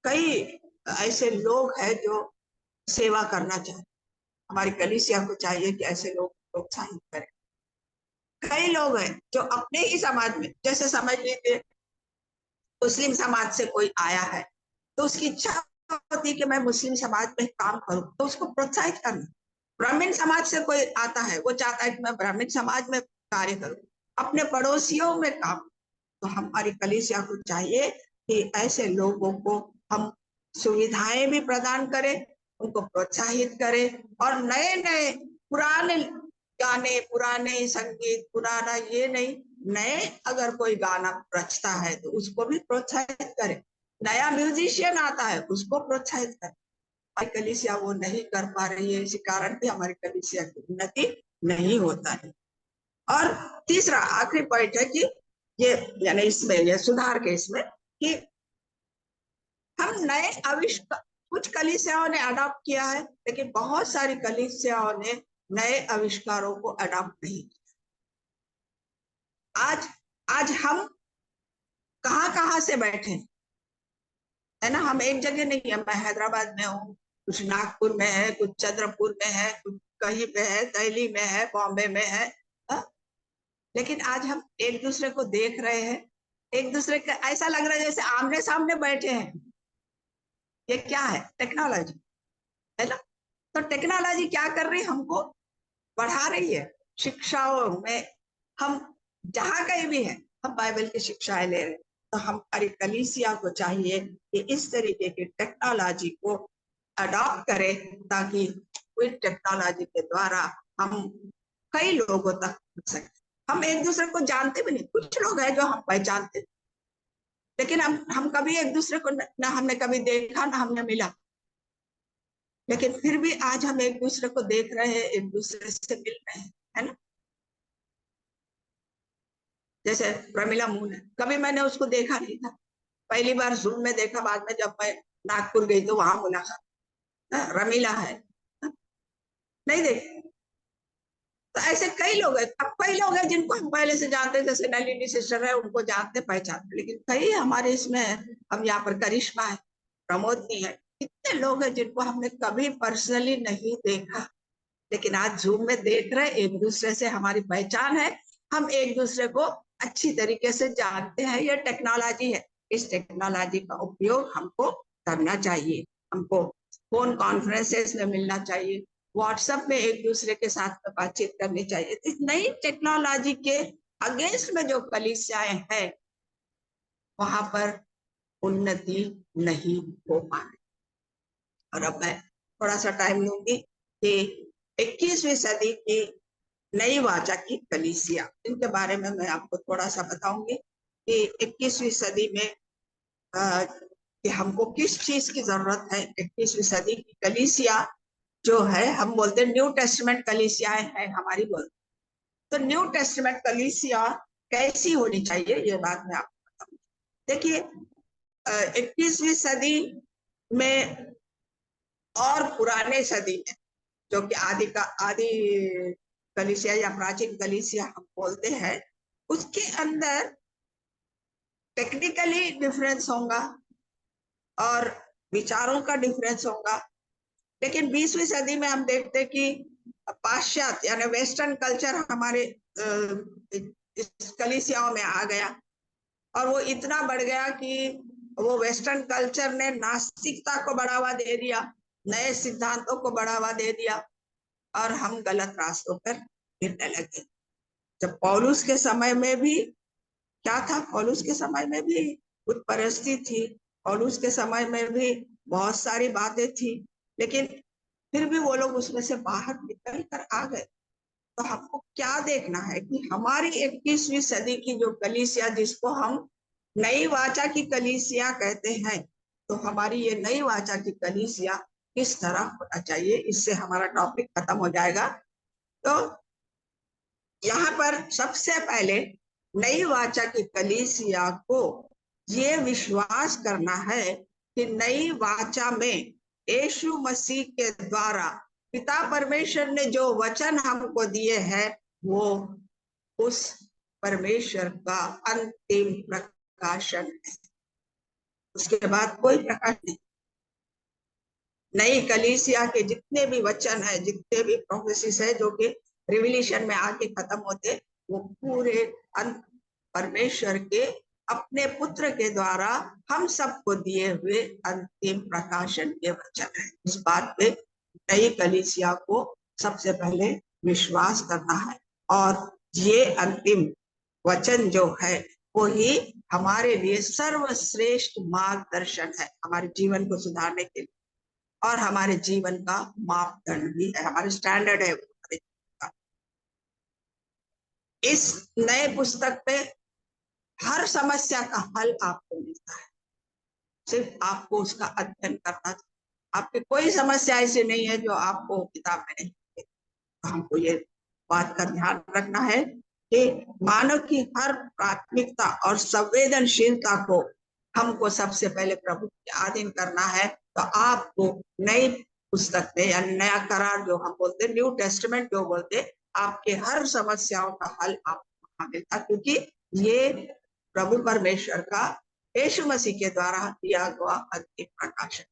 कई ऐसे लोग हैं जो सेवा करना चाहते। हमारी कलीसिया को चाहिए कि ऐसे लोग प्रोत्साहित करें। कई लोग हैं जो अपने ही समाज में, जैसे समझ लीजिए मुस्लिम समाज से कोई आया है तो उसकी इच्छा होती है कि मैं मुस्लिम समाज में काम करूं, तो उसको प्रोत्साहित करना। ब्राह्मण समाज से कोई आता है, वो चाहता है कि मैं ब्राह्मण समाज में कार्य करूं, अपने पड़ोसियों में काम। तो हमारी कलीसिया को चाहिए कि ऐसे लोगों को हम सुविधाएं भी प्रदान करें, उनको प्रोत्साहित करें, और नए नए पुराने गाने, पुराने संगीत, पुराना ये नहीं, नए अगर कोई गाना रचता है तो उसको भी प्रोत्साहित करें। नया म्यूजिशियन आता है उसको प्रोत्साहित करें। हमारी कलीसिया वो नहीं कर पा रही है, इसी कारण भी हमारी कलीसिया की उन्नति नहीं होता है। और तीसरा आखिरी पॉइंट है कि ये यानी इसमें ये सुधार के इसमें कि हम नए आविष्कार, कुछ कलीसियाओं ने अडॉप्ट किया है, लेकिन बहुत सारी कलीसियाओं ने नए आविष्कारों को अडॉप्ट नहीं किया। आज हम कहां से बैठे है ना, हम एक जगह नहीं है। मैं हैदराबाद में हूँ, कुछ नागपुर में है, कुछ चंद्रपुर में है, कुछ कहीं पे है, दिल्ली में है, बॉम्बे में है, लेकिन आज हम एक दूसरे को देख रहे हैं, एक दूसरे का ऐसा लग रहा है जैसे आमने सामने बैठे हैं। ये क्या है? टेक्नोलॉजी है ना। तो टेक्नोलॉजी क्या कर रही है, हमको बढ़ा रही है शिक्षाओं में। हम जहां कहीं भी हैं, हम बाइबल की शिक्षाएं ले रहे हैं, तो हमारी कलीसिया को चाहिए कि इस तरीके की टेक्नोलॉजी को अडॉप्ट करे, ताकि इस टेक्नोलॉजी के द्वारा हम कई लोगों तक पहुंच सके। हम एक दूसरे को जानते भी नहीं, कुछ लोग हैं जो हम पहचानते, लेकिन हम कभी एक दूसरे को ना हमने कभी देखा ना हमने मिला, लेकिन फिर भी आज हम एक दूसरे को देख रहे हैं, एक दूसरे से मिल रहे हैं, है ना। जैसे प्रमिला मून है, कभी मैंने उसको देखा नहीं था, पहली बार जूम में देखा, बाद में जब मैं नागपुर गई तो वहां मुलाकात। रमीला है, नहीं देखे। तो ऐसे कई लोग हैं, अब कई लोग हैं जिनको हम पहले से जानते हैं, जैसे नलिनी सिस्टर है, उनको जानते पहचानते, लेकिन कई हमारे इसमें हम यहाँ पर करिश्मा है, प्रमोदनी है, कितने लोग हैं जिनको हमने कभी पर्सनली नहीं देखा, लेकिन आज जूम में देख रहे, एक दूसरे से हमारी पहचान है, हम एक दूसरे को अच्छी तरीके से जानते हैं। ये टेक्नोलॉजी है, इस टेक्नोलॉजी का उपयोग हमको करना चाहिए। हमको फोन कॉन्फ्रेंसेस में मिलना चाहिए, व्हाट्सएप में एक दूसरे के साथ में बातचीत करनी चाहिए। इस नई टेक्नोलॉजी के अगेंस्ट में जो कलीसियाएं हैं, वहां पर उन्नति नहीं हो पा रही। और अब मैं थोड़ा सा टाइम लूंगी कि 21वीं सदी की नई वाचा की कलीसिया, इनके बारे में मैं आपको थोड़ा सा बताऊंगी कि 21वीं सदी में कि हमको किस चीज की जरूरत है। 21वीं सदी की कलीसिया जो है, हम बोलते हैं न्यू टेस्टामेंट कलीसियाएं हैं हमारी, बोलते तो न्यू टेस्टामेंट कलीसिया कैसी होनी चाहिए, ये बात मैं आपको बताऊंगी। देखिए 21वीं सदी में और पुराने सदी में, जो कि आदि कलीसिया या प्राचीन कलीसिया हम बोलते हैं, उसके अंदर टेक्निकली डिफरेंस होगा और विचारों का डिफरेंस होगा। लेकिन 20वीं सदी में हम देखते हैं कि पाश्चात्य यानी वेस्टर्न कल्चर हमारे इस कलीसियाओं में आ गया, और वो इतना बढ़ गया कि वो वेस्टर्न कल्चर ने नास्तिकता को बढ़ावा दे दिया, नए सिद्धांतों को बढ़ावा दे दिया, और हम गलत रास्तों पर गिरने लगे। जब पौलुस के समय में भी क्या था, पौलुस के समय में भी बुतपरस्ती थी, पौलुस के समय में भी बहुत सारी बातें थी, लेकिन फिर भी वो लोग उसमें से बाहर निकल कर आ गए। तो हमको क्या देखना है कि हमारी 21वीं सदी की जो कलीसिया, जिसको हम नई वाचा की कलीसिया कहते हैं, तो हमारी ये नई वाचा की कलीसिया किस तरह होना चाहिए, इससे हमारा टॉपिक खत्म हो जाएगा। तो यहाँ पर सबसे पहले नई वाचा की कलीसिया को ये विश्वास करना है कि नई वाचा में यीशु मसीह के द्वारा पिता परमेश्वर ने जो वचन हमको दिए हैं, वो उस परमेश्वर का अंतिम प्रकाशन है, उसके बाद कोई प्रकाश नहीं। नई कलीसिया के जितने भी वचन है, जितने भी प्रोफेसिस है, जो कि रिविलेशन में आके खत्म होते, वो पूरे परमेश्वर के अपने पुत्र के द्वारा हम सबको दिए हुए अंतिम प्रकाशन के वचन है। इस बात पे नई कलीसिया को सबसे पहले विश्वास करना है, और ये अंतिम वचन जो है वो ही हमारे लिए सर्वश्रेष्ठ मार्गदर्शन है, हमारे जीवन को सुधारने के लिए, और हमारे जीवन का मापदंड भी है, हमारे स्टैंडर्ड है। इस नए पुस्तक पे हर समस्या का हल आपको मिलता है, सिर्फ आपको उसका अध्ययन करना चाहिए। आपकी कोई समस्या ऐसी नहीं है जो आपको किताब में नहीं मिलेगी। तो हमको ये बात का ध्यान रखना है कि मानव की हर प्राथमिकता और संवेदनशीलता को हमको सबसे पहले प्रभु के अधीन करना है। तो आपको नई पुस्तक में या नया करार जो हम बोलते, न्यू टेस्टामेंट जो बोलते, आपके हर समस्याओं का हल आपको वहां मिलता, क्योंकि ये प्रभु परमेश्वर का यीशु मसीह के द्वारा दिया हुआ अंतिम प्रकाशन।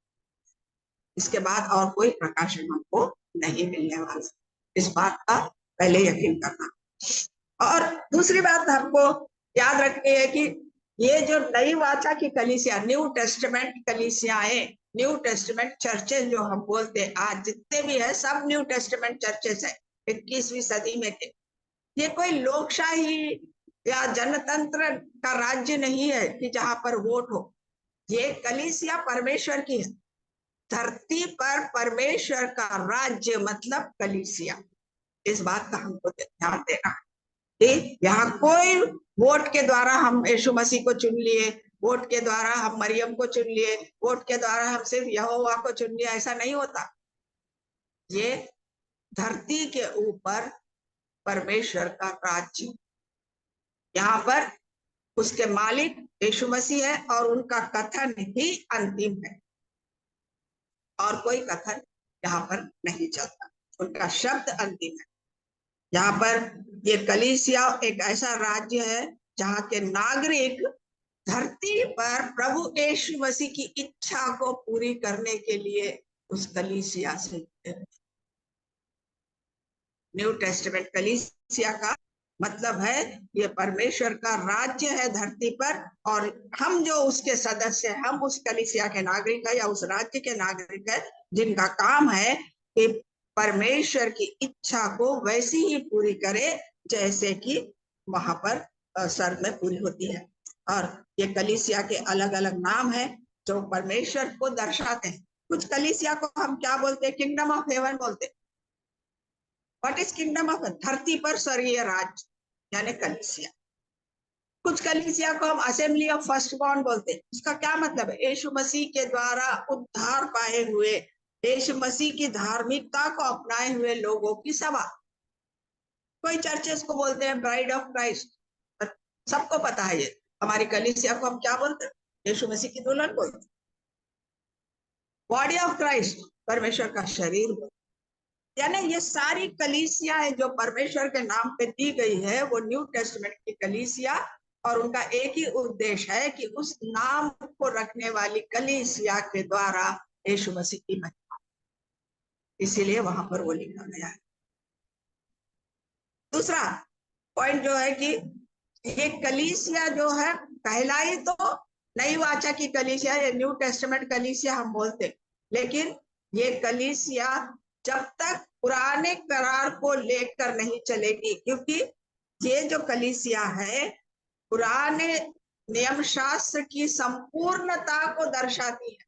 इसके बाद और कोई प्रकाशन हमको नहीं मिलने वाला, इस बात का पहले यकीन करना। और दूसरी बात हमको याद रखनी है कि ये जो नई वाचा की कलीसिया, न्यू टेस्टामेंट कलीसियाएं, न्यू टेस्टामेंट चर्चेस जो हम बोलते हैं, आज जितने भी है सब न्यू टेस्टामेंट चर्चेस है 21वीं सदी में के। ये कोई लोकशाही या जनतंत्र का राज्य नहीं है कि जहां पर वोट हो। ये कलीसिया परमेश्वर की है। धरती पर परमेश्वर का राज्य मतलब कलीसिया। इस बात का हमको ध्यान देना है। यहाँ कोई वोट के द्वारा हम यीशु मसीह को चुन लिए, वोट के द्वारा हम मरियम को चुन लिए, वोट के द्वारा हम सिर्फ यहोवा को चुन लिया, ऐसा नहीं होता। ये धरती के ऊपर परमेश्वर का राज्य, यहाँ पर उसके मालिक यीशु मसीह है और उनका कथन ही अंतिम है और कोई कथन यहाँ पर नहीं चलता, उनका शब्द अंतिम है। यहाँ पर ये कलीसिया एक ऐसा राज्य है जहाँ के नागरिक धरती पर प्रभु यीशु मसीह की इच्छा को पूरी करने के लिए उस कलीसिया से। न्यू टेस्टामेंट कलीसिया का मतलब है ये परमेश्वर का राज्य है धरती पर, और हम जो उसके सदस्य, हम उस कलीसिया के नागरिक है या उस राज्य के नागरिक है जिनका काम है कि परमेश्वर की इच्छा को वैसी ही पूरी करे जैसे कि वहां पर स्वर्ग में पूरी होती है। और ये कलीसिया के अलग अलग नाम है जो परमेश्वर को दर्शाते हैं। कुछ कलीसिया को हम क्या बोलते हैं? किंगडम ऑफ हेवन बोलते हैं। What is kingdom of? धरती पर स्वर्गीय राज्य यानी कलीसिया। कुछ कलीसिया को हम असेंबली ऑफ फर्स्ट बॉर्न बोलते हैं। उसका क्या मतलब है? यीशु मसीह के द्वारा उद्धार पाए हुए, यीशु मसीह की धार्मिकता को अपनाए हुए लोगों की सभा। कोई चर्चेस को बोलते हैं ब्राइड ऑफ क्राइस्ट, सबको पता है ये। हमारी कलीसिया को हम क्या बोलते हैं? यीशु मसीह की दुल्हन बोलते हैं। बॉडी ऑफ क्राइस्ट, परमेश्वर का शरीर बोलते। यानी ये सारी कलीसिया है जो परमेश्वर के नाम पे दी गई है, वो न्यू टेस्टमेंट की कलीसिया, और उनका एक ही उद्देश्य है कि उस नाम को रखने वाली कलीसिया के द्वारा यीशु मसीह की महिमा, इसीलिए वहां पर वो लिखा गया है। दूसरा पॉइंट जो है कि ये कलीसिया जो है कहलाई तो नई वाचा की कलीसिया या न्यू टेस्टामेंट कलीसिया हम बोलते, लेकिन ये कलीसिया जब तक पुराने करार को लेकर नहीं चलेगी, क्योंकि ये जो कलीसिया है पुराने नियम शास्त्र की संपूर्णता को दर्शाती है।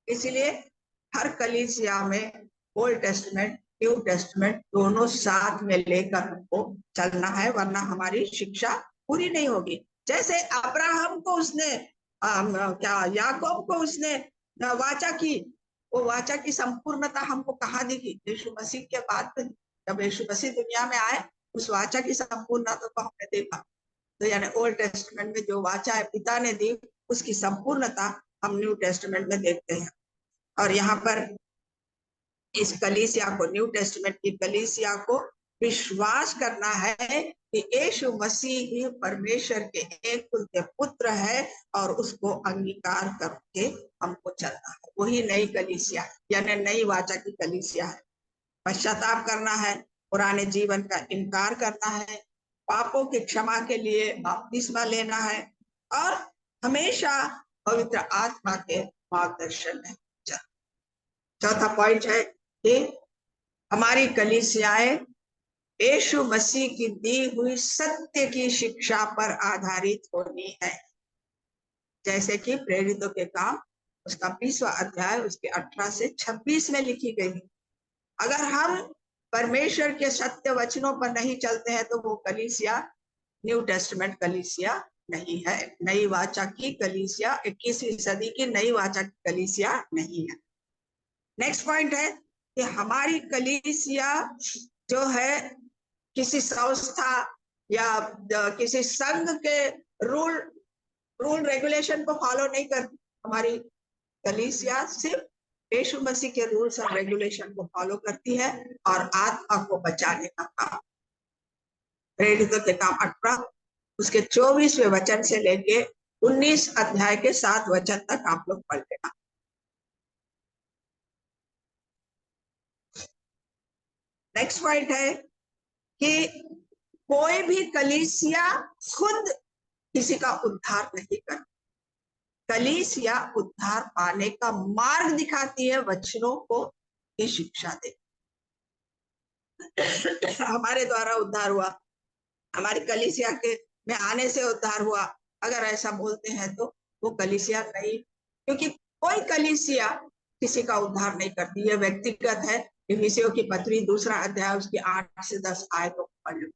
इसलिए हर कलीसिया में ओल्ड टेस्टमेंट न्यू टेस्टमेंट दोनों साथ में लेकर हमको चलना है, वरना हमारी शिक्षा पूरी नहीं होगी। जैसे अब्राहम को उसने याकूब को उसने वाचा की, वो वाचा की संपूर्णता हमको कहाँ दिखी? यीशु मसीह के बाद जब यीशु मसीह दुनिया में आए उस वाचा की संपूर्णता को हमने देखा। तो यानी ओल्ड टेस्टमेंट में जो वाचा है पिता ने दी, उसकी संपूर्णता हम न्यू टेस्टमेंट में देखते हैं। और यहाँ पर इस कलीसिया को, न्यू टेस्टमेंट की कलीसिया को विश्वास करना है कि यीशु मसीह ही परमेश्वर के एक पुत्र है और उसको अंगीकार करके हमको चलना है। वही नई कलीसिया यानी नई वाचा की कलीसिया है। पश्चाताप करना है, पुराने जीवन का इनकार करना है, पापों की क्षमा के लिए बपतिस्मा लेना है और हमेशा पवित्र आत्मा के मार्गदर्शन में चलना। चौथा पॉइंट है कि हमारी कलीसियाएं यीशु मसीह की दी हुई सत्य की शिक्षा पर आधारित होनी है, जैसे कि प्रेरितों के काम उसका 20वां अध्याय उसके 18 से 26 में लिखी गई है। अगर हम परमेश्वर के सत्य वचनों पर नहीं चलते हैं तो वो कलीसिया न्यू टेस्टामेंट कलीसिया नहीं है, नई वाचा की कलीसिया, 21वीं सदी की नई वाचा की कलीसिया नहीं है। नेक्स्ट पॉइंट है कि हमारी कलीसिया जो है किसी संस्था या किसी संघ के रूल रेगुलेशन को फॉलो नहीं करती। हमारी कलीसिया सिर्फ यीशु मसीह के रूल्स और रेगुलेशन को फॉलो करती है और आत्मा को बचाने का काम। प्रेरितों के काम 18 उसके 24वें वचन से लेके 19 अध्याय के 7 वचन तक आप लोग पढ़ लेना। नेक्स्ट पॉइंट है कि कोई भी कलीसिया खुद किसी का उद्धार नहीं करती। कलीसिया उद्धार पाने का मार्ग दिखाती है, वचनों को की शिक्षा दे। हमारे द्वारा उद्धार हुआ, हमारी कलीसिया के में आने से उद्धार हुआ, अगर ऐसा बोलते हैं तो वो कलीसिया नहीं, क्योंकि कोई कलीसिया किसी का उद्धार नहीं करती, ये व्यक्तिगत है। इफिसियों की पत्री 2 अध्याय उसकी 8 से 10 आयतों को पढ़ लो।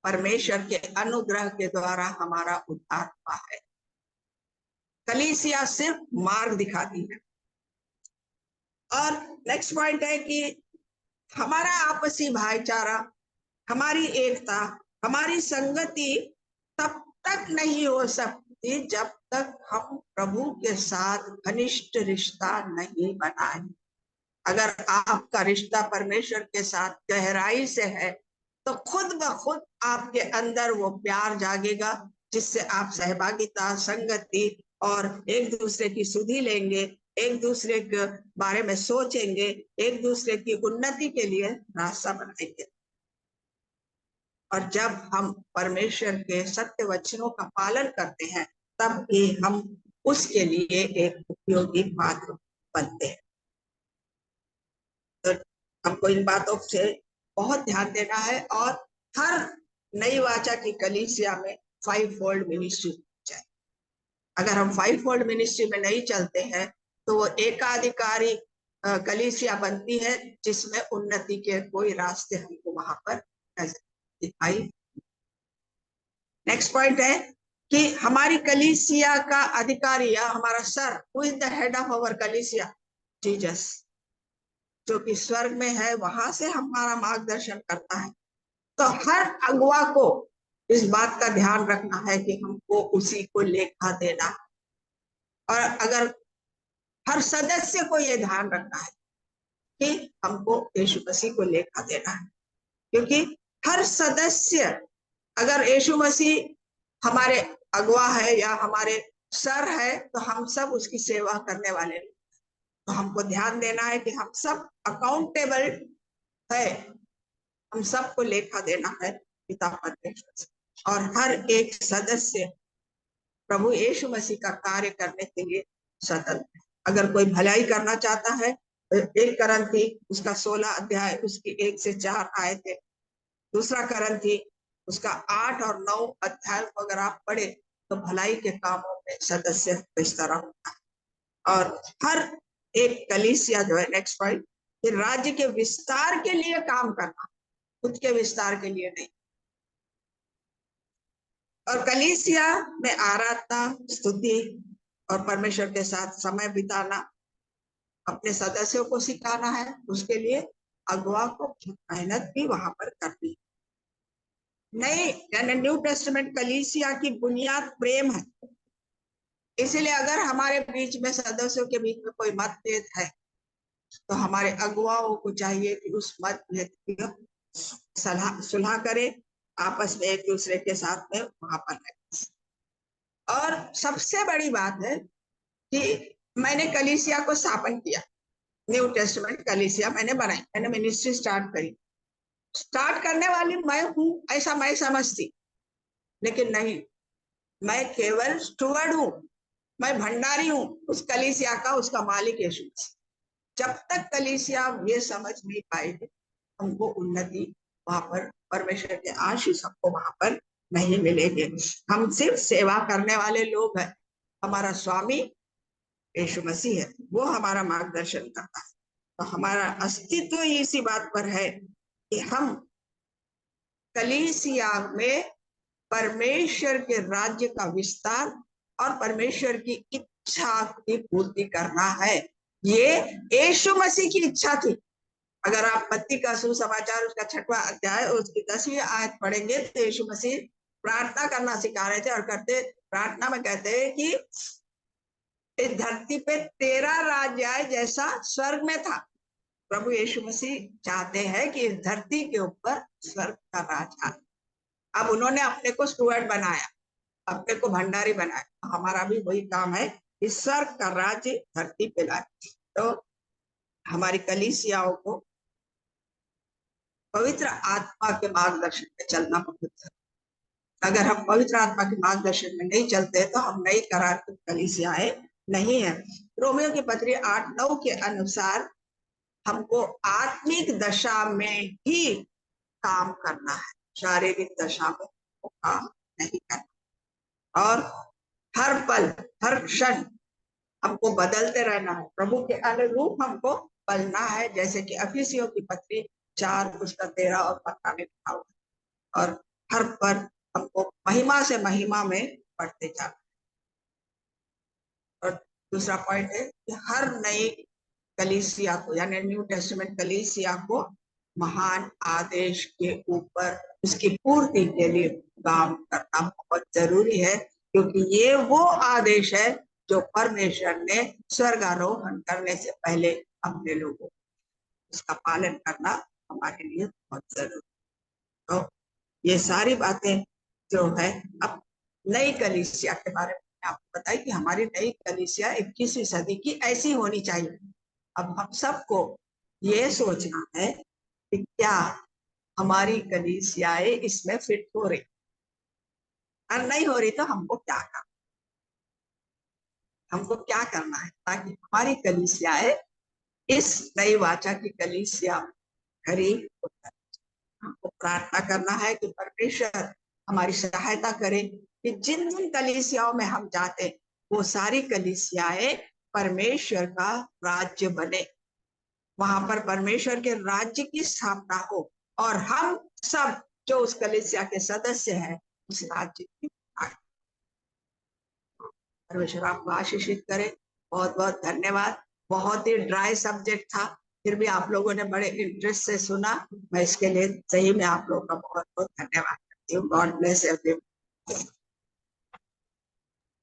परमेश्वर के अनुग्रह के द्वारा हमारा उद्धार हुआ है। कलीसिया सिर्फ मार्ग दिखाती है। और नेक्स्ट पॉइंट है कि हमारा आपसी भाईचारा, हमारी एकता, हमारी संगति तब तक नहीं हो सकती जब तक हम प्रभु के साथ घनिष्ठ रिश्ता नहीं बनाए। अगर आपका रिश्ता परमेश्वर के साथ गहराई से है तो खुद ब खुद आपके अंदर वो प्यार जागेगा, जिससे आप सहभागिता, संगति और एक दूसरे की सुधि लेंगे, एक दूसरे के बारे में सोचेंगे, एक दूसरे की उन्नति के लिए रास्ता बनाएंगे। और जब हम परमेश्वर के सत्य वचनों का पालन करते हैं तब भी हम उसके लिए एक उपयोगी पात्र बनते हैं। तो हमको इन बातों से बहुत ध्यान देना है। और हर नई वाचा की कलीसिया में 5-fold मिनिस्ट्री चाहिए। अगर हम 5-fold मिनिस्ट्री में नहीं चलते हैं तो वो एकाधिकारी कलीसिया बनती है, जिसमें उन्नति के कोई रास्ते हमको वहां पर दिखाई। नेक्स्ट पॉइंट है कि हमारी कलीसिया का अधिकारी या हमारा sir, who is the head of our कलीसिया? जीसस, जो कि स्वर्ग में है, वहां से हमारा मार्गदर्शन करता है। तो हर अगुवा को इस बात का ध्यान रखना है कि हमको उसी को लेखा देना है। और अगर हर सदस्य को यह ध्यान रखना है कि हमको यीशु मसीह को लेखा देना है, क्योंकि हर सदस्य, अगर यीशु मसीह हमारे अगुवा है या हमारे सर है, तो हम सब उसकी सेवा करने वाले हैं। तो हमको ध्यान देना है कि हम सब अकाउंटेबल है, हम सबको लेखा देना है पिता परमेश्वर से। और हर एक सदस्य प्रभु यीशु मसीह का कार्य करने के लिए स्वतंत्र है। अगर कोई भलाई करना चाहता है तो 1 करंथी उसका 16 अध्याय उसकी 1 से 4 आए थे, 2 करंथी उसका 8 और 9 अध्याय को अगर आप पढ़े तो भलाई के कामों में सदस्य इस तरह होता है। और हर एक कलीसिया जो है, नेक्स्ट पॉइंट, राज्य के विस्तार के लिए काम करना, खुद के विस्तार के लिए नहीं। और कलीसिया में आराधना, स्तुति और परमेश्वर के साथ समय बिताना अपने सदस्यों को सिखाना है। उसके लिए अगुवा को मेहनत भी वहां पर करनी। नई यानी न्यू टेस्टामेंट कलीसिया की बुनियाद प्रेम है। इसलिए अगर हमारे बीच में, सदस्यों के बीच में कोई मतभेद है तो हमारे अगुवाओं को चाहिए कि उस मतभेद की सुलह करे, आपस में एक दूसरे के साथ में वहां पर रहे। और सबसे बड़ी बात है कि मैंने कलीसिया को स्थापन किया, न्यू टेस्टामेंट कलीसिया मैंने बनाई, मैंने मिनिस्ट्री स्टार्ट करी। स्टार्ट करने वाली मैं हूं ऐसा मैं समझती, लेकिन नहीं, मैं केवल स्टुवर्ड हूं, मैं भंडारी हूं उस कलीसिया का, उसका मालिक यीशु। जब तक कलीसिया ये समझ नहीं पाएगी, हमको उन्नति वहां पर, परमेश्वर के आशीष हमको वहां पर नहीं मिलेंगे। हम सिर्फ सेवा करने वाले लोग हैं। हमारा स्वामी यीशु मसीह है, वो हमारा मार्गदर्शन करता है। तो हमारा अस्तित्व ही इसी बात पर है कि हम कलीसिया में परमेश्वर के राज्य का विस्तार और परमेश्वर की इच्छा की पूर्ति करना है। ये यीशु मसीह की इच्छा थी। अगर आप मत्ती का सुसमाचार उसका 6वां अध्याय उसकी 10वीं आयत पढ़ेंगे तो यीशु मसीह प्रार्थना करना सिखा रहे थे और करते, प्रार्थना में कहते हैं कि इस धरती पे तेरा राज्य आए जैसा स्वर्ग में था। प्रभु यीशु मसीह चाहते हैं कि इस धरती के ऊपर स्वर्ग का राज आए। अब उन्होंने अपने को स्टुवर्ड बनाया, अपने को भंडारी बनाया। हमारा भी वही काम है, इस स्वर्ग का राज्य धरती पे लाए। तो हमारी कलीसियाओं को पवित्र आत्मा के मार्गदर्शन में चलना बहुत है। अगर हम पवित्र आत्मा के मार्गदर्शन में नहीं चलते तो हम नई करार की कलीसियाएं नहीं है। रोमियो की पत्री 8-9 के अनुसार हमको आत्मिक दशा में ही काम करना है, शारीरिक दशा में काम नहीं करना, और हर पल हर क्षण हमको बदलते रहना है, प्रभु के अनुरूप हमको पलना है, जैसे कि अफिसियों की पत्री 4:13 और 15 में लिखा हुआ है। और हर पल हमको महिमा से महिमा में बढ़ते जाना। और दूसरा पॉइंट है कि हर नई कलीसिया को, यानी न्यू टेस्टामेंट कलीसिया को महान आदेश के ऊपर उसकी पूर्ति के लिए काम करना बहुत जरूरी है, क्योंकि ये वो आदेश है जो परमेश्वर ने स्वर्गारोहण करने से पहले अपने लोगों, उसका पालन करना हमारे लिए बहुत जरूरी। तो ये सारी बातें जो है, अब नई कलीसिया के बारे में आपको बताइए कि हमारी नई कलीसिया 21वीं सदी की ऐसी होनी चाहिए। अब हम सबको ये सोचना है कि क्या हमारी कलीसियाएं इसमें फिट हो रही, और नहीं हो रही तो हमको क्या करना है ताकि हमारी कलीसियाएं इस नई वाचा की कलीसिया खरी हो जाए। हमको प्रार्थना करना है कि परमेश्वर हमारी सहायता करे कि जिन जिन कलीसियाओं में हम जाते वो सारी कलीसियाएं परमेश्वर का राज्य बने, वहां पर परमेश्वर के राज्य की स्थापना हो, और हम सब जो उस कलीसिया के सदस्य हैं उस राज्य की। परमेश्वर आपको आशीषित करे। बहुत बहुत धन्यवाद। बहुत ही ड्राई सब्जेक्ट था, फिर भी आप लोगों ने बड़े इंटरेस्ट से सुना। मैं इसके लिए सही में आप लोगों का बहुत बहुत धन्यवाद करती हूँ। God bless everyone.